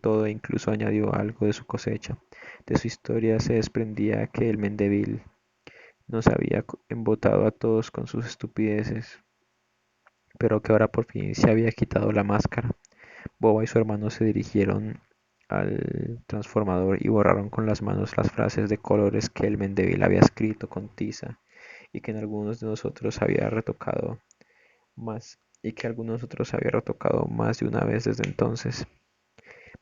todo e incluso añadió algo de su cosecha. De su historia se desprendía que el Mendeville nos había embotado a todos con sus estupideces, pero que ahora por fin se había quitado la máscara. Boba y su hermano se dirigieron al transformador y borraron con las manos las frases de colores que el Mendeville había escrito con tiza y que en algunos de nosotros había retocado más de una vez desde entonces.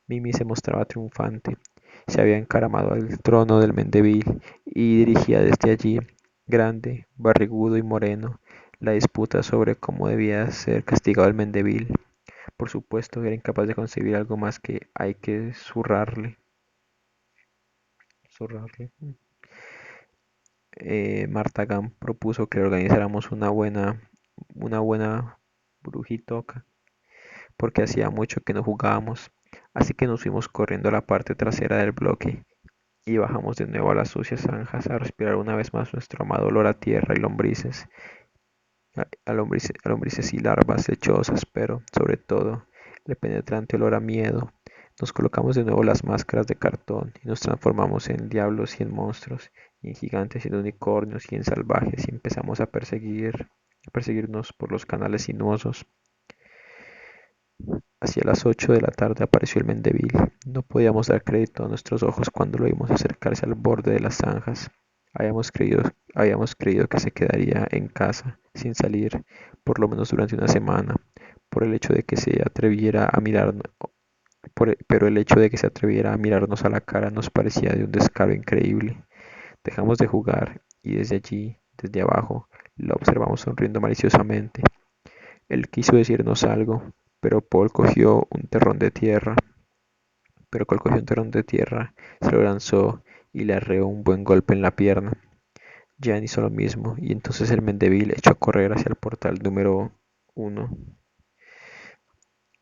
Mimi se mostraba triunfante, se había encaramado al trono del Mendeville y dirigía desde allí, grande, barrigudo y moreno, la disputa sobre cómo debía ser castigado el Mendeville. Por supuesto, era incapaz de concebir algo más que hay que zurrarle. Zurrarle. Martagan propuso que organizáramos una buena brujitoca, porque hacía mucho que no jugábamos, así que nos fuimos corriendo a la parte trasera del bloque y bajamos de nuevo a las sucias zanjas a respirar una vez más nuestro amado olor a tierra y lombrices, a lombrices y larvas lechosas, pero, sobre todo, el penetrante olor a miedo. Nos colocamos de nuevo las máscaras de cartón y nos transformamos en diablos y en monstruos, y en gigantes y en unicornios y en salvajes y empezamos a perseguirnos por los canales sinuosos. Hacia las 8 de la tarde apareció el Mendeville. No podíamos dar crédito a nuestros ojos cuando lo vimos acercarse al borde de las zanjas. Habíamos creído que se quedaría en casa, sin salir, por lo menos durante una semana, por el hecho de que se atreviera a mirarnos, pero el hecho de que se atreviera a mirarnos a la cara nos parecía de un descaro increíble. Dejamos de jugar y desde allí, desde abajo, lo observamos sonriendo maliciosamente. Él quiso decirnos algo, pero Paul cogió un terrón de tierra, se lo lanzó y le arreó un buen golpe en la pierna. Jan hizo lo mismo y entonces el Mendeville echó a correr hacia el portal número uno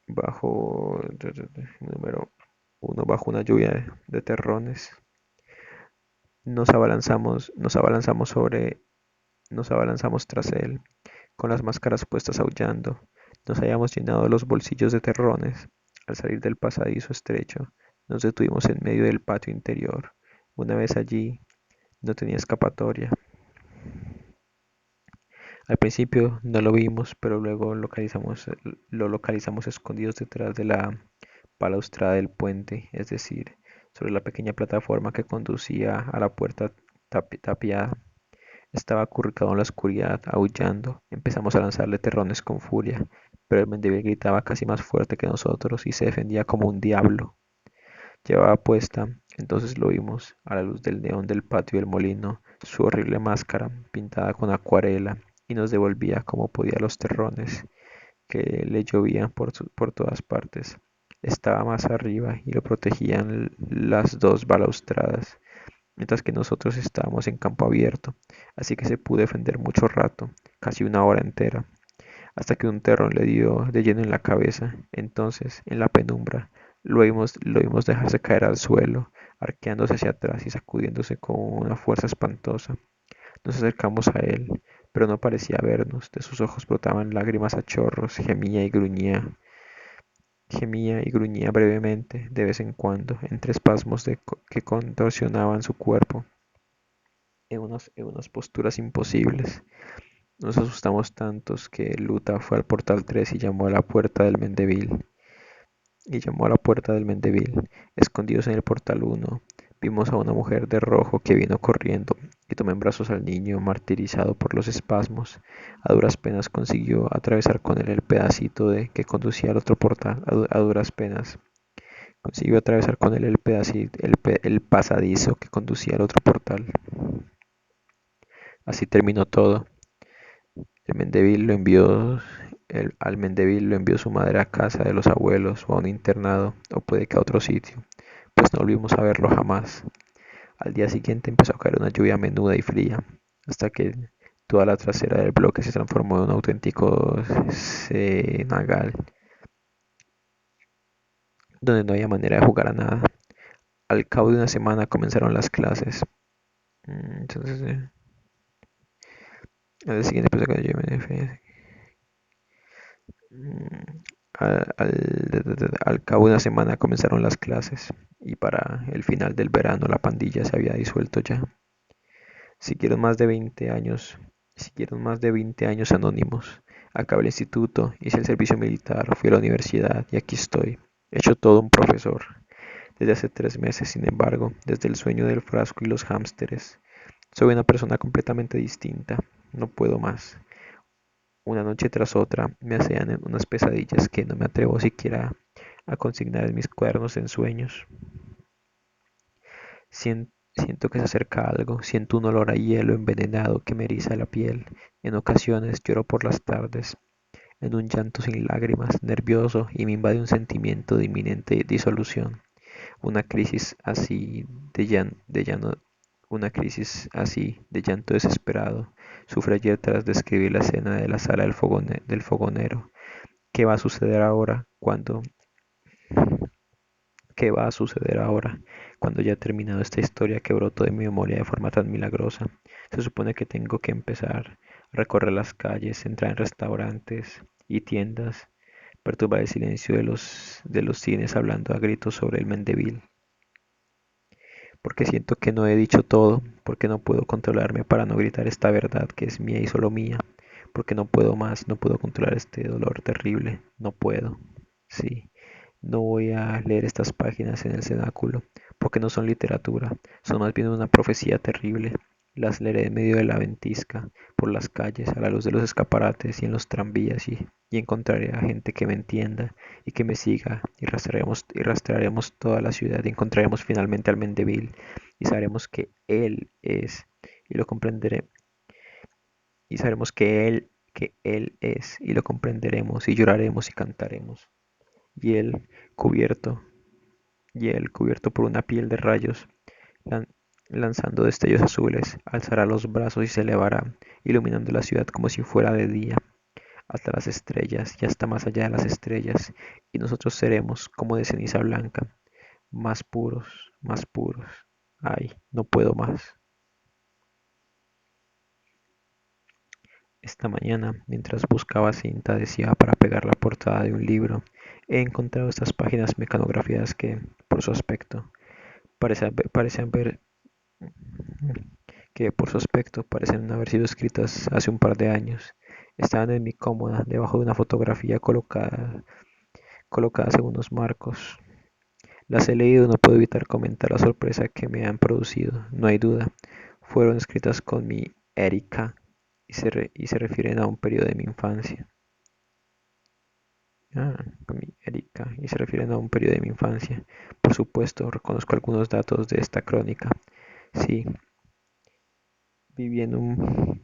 bajo número uno bajo una lluvia de terrones. Nos abalanzamos tras él, con las máscaras puestas aullando. Nos habíamos llenado los bolsillos de terrones. Al salir del pasadizo estrecho, nos detuvimos en medio del patio interior. Una vez allí, no tenía escapatoria. Al principio no lo vimos, pero luego lo localizamos escondidos detrás de la balaustrada del puente, es decir, sobre la pequeña plataforma que conducía a la puerta tapiada. Estaba acurrucado en la oscuridad, aullando. Empezamos a lanzarle terrones con furia, pero el Mendeville gritaba casi más fuerte que nosotros y se defendía como un diablo. Llevaba puesta, entonces lo vimos, a la luz del neón del patio del molino, su horrible máscara, pintada con acuarela, y nos devolvía como podía los terrones que le llovían por todas partes. Estaba más arriba y lo protegían las dos balaustradas, mientras que nosotros estábamos en campo abierto, así que se pudo defender mucho rato, casi una hora entera, hasta que un terrón le dio de lleno en la cabeza. Entonces, en la penumbra, lo vimos dejarse caer al suelo, arqueándose hacia atrás y sacudiéndose con una fuerza espantosa. Nos acercamos a él, pero no parecía vernos. De sus ojos brotaban lágrimas a chorros, gemía y gruñía brevemente, de vez en cuando, entre espasmos que contorsionaban su cuerpo en unas posturas imposibles. Nos asustamos tantos que Luta fue al portal 3 y llamó a la puerta del Mendeville. Escondidos en el portal 1, vimos a una mujer de rojo que vino corriendo y tomó en brazos al niño martirizado por los espasmos. A duras penas consiguió atravesar con él el pedacito de que conducía al otro portal. A duras penas consiguió atravesar con él el pasadizo que conducía al otro portal. Así terminó todo. El Mendeville lo envió, al Mendeville lo envió su madre a casa de los abuelos o a un internado o puede que a otro sitio, pues no volvimos a verlo jamás. Al día siguiente empezó a caer una lluvia menuda y fría, hasta que toda la trasera del bloque se transformó en un auténtico cenagal, donde no había manera de jugar a nada. Al cabo de una semana comenzaron las clases. Entonces, al día siguiente empezó a caer lluvia fría. Mm, al cabo de una semana comenzaron las clases y para el final del verano la pandilla se había disuelto ya. Siguieron más de 20 años, siguieron más de 20 años anónimos. Acabé el instituto, hice el servicio militar, fui a la universidad y aquí estoy, hecho todo un profesor. Desde hace 3 meses, sin embargo, desde el sueño del frasco y los hámsteres, soy una persona completamente distinta. No puedo más. Una noche tras otra me hacían unas pesadillas que no me atrevo siquiera a consignar en mis cuadernos de ensueños. Siento que se acerca algo, siento un olor a hielo envenenado que me eriza la piel. En ocasiones lloro por las tardes, en un llanto sin lágrimas, nervioso, y me invade un sentimiento de inminente disolución. Una crisis así una crisis así de llanto desesperado. Sufrí ayer tras describir la escena de la sala del fogonero. ¿Qué va a suceder ahora cuando ¿Qué va a suceder ahora, cuando ya he terminado esta historia que brotó de mi memoria de forma tan milagrosa? Se supone que tengo que empezar a recorrer las calles, entrar en restaurantes y tiendas, perturbar el silencio de los cines hablando a gritos sobre el Mendeville. Porque siento que no he dicho todo, porque no puedo controlarme para no gritar esta verdad que es mía y solo mía, porque no puedo más, no puedo controlar este dolor terrible, no puedo. Sí, no voy a leer estas páginas en el cenáculo, porque no son literatura, son más bien una profecía terrible. Las leeré en medio de la ventisca, por las calles, a la luz de los escaparates y en los tranvías, y encontraré a gente que me entienda y que me siga, y rastrearemos toda la ciudad y encontraremos finalmente al Mendeville, y sabremos que él es, y lo comprenderé, y sabremos que él es, y lo comprenderemos, y lloraremos y cantaremos. Y él, cubierto, cubierto por una piel de rayos, lan- lanzando destellos azules, alzará los brazos y se elevará, iluminando la ciudad como si fuera de día, hasta las estrellas y hasta más allá de las estrellas, y nosotros seremos como de ceniza blanca, más puros, más puros. Ay, no puedo más. Esta mañana, mientras buscaba cinta adhesiva para pegar la portada de un libro, he encontrado estas páginas mecanografiadas que, por su aspecto, parecen haber sido escritas hace un par de años. Estaban en mi cómoda, debajo de una fotografía colocadas en unos marcos. Las he leído y no puedo evitar comentar la sorpresa que me han producido. No hay duda, fueron escritas con mi Erika y se refieren a un periodo de mi infancia. Con mi Erika y se refieren a un periodo de mi infancia. Por supuesto, reconozco algunos datos de esta crónica. Sí, viví en un,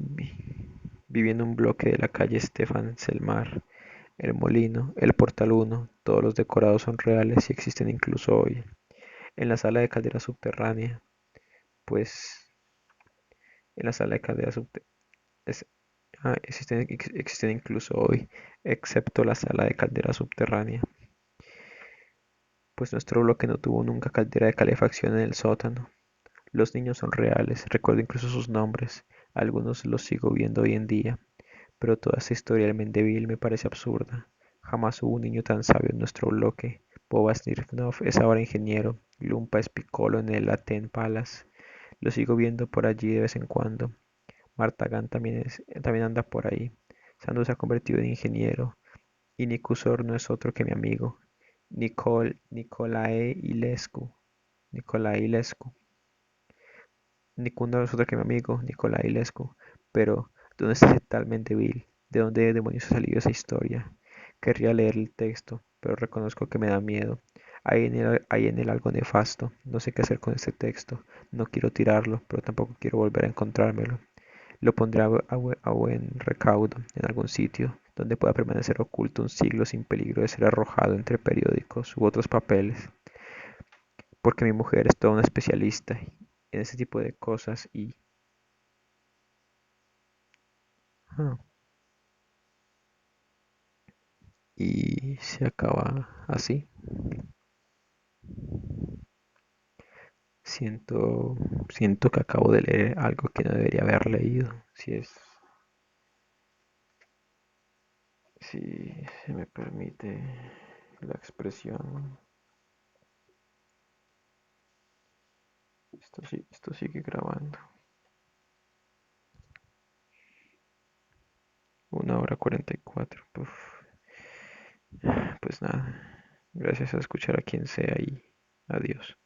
viví en un bloque de la calle Stefan Selmar, el Molino, el Portal 1, todos los decorados son reales y existen incluso hoy. En la sala de caldera subterránea, pues en la sala de caldera subterránea existen incluso hoy, excepto la sala de caldera subterránea, pues nuestro bloque no tuvo nunca caldera de calefacción en el sótano. Los niños son reales, recuerdo incluso sus nombres, algunos los sigo viendo hoy en día, pero toda esta historia del Mendeville me parece absurda. Jamás hubo un niño tan sabio en nuestro bloque. Boba Smirnov es ahora ingeniero, Lumpa es Piccolo en el Aten Palace. Lo sigo viendo por allí de vez en cuando. Marta Gant también anda por ahí. Sandu se ha convertido en ingeniero. Y Nikusor no es otro que mi amigo. Nicolae Ilescu. Nicolae Ilescu. Ninguno de nosotros que mi amigo, Nicolás Ilescu. Pero, ¿dónde está ese tal Mendeville? ¿De dónde demonios ha salido esa historia? Querría leer el texto, pero reconozco que me da miedo. Hay en él algo nefasto. No sé qué hacer con este texto. No quiero tirarlo, pero tampoco quiero volver a encontrármelo. Lo pondré a buen recaudo en algún sitio donde pueda permanecer oculto un siglo sin peligro de ser arrojado entre periódicos u otros papeles, porque mi mujer es toda una especialista en ese tipo de cosas ah, y se acaba así. Siento, siento que acabo de leer algo que no debería haber leído. Si se me permite la expresión. Esto sigue grabando. 1 hora 44. Uf. Pues nada. Gracias a escuchar a quien sea y adiós.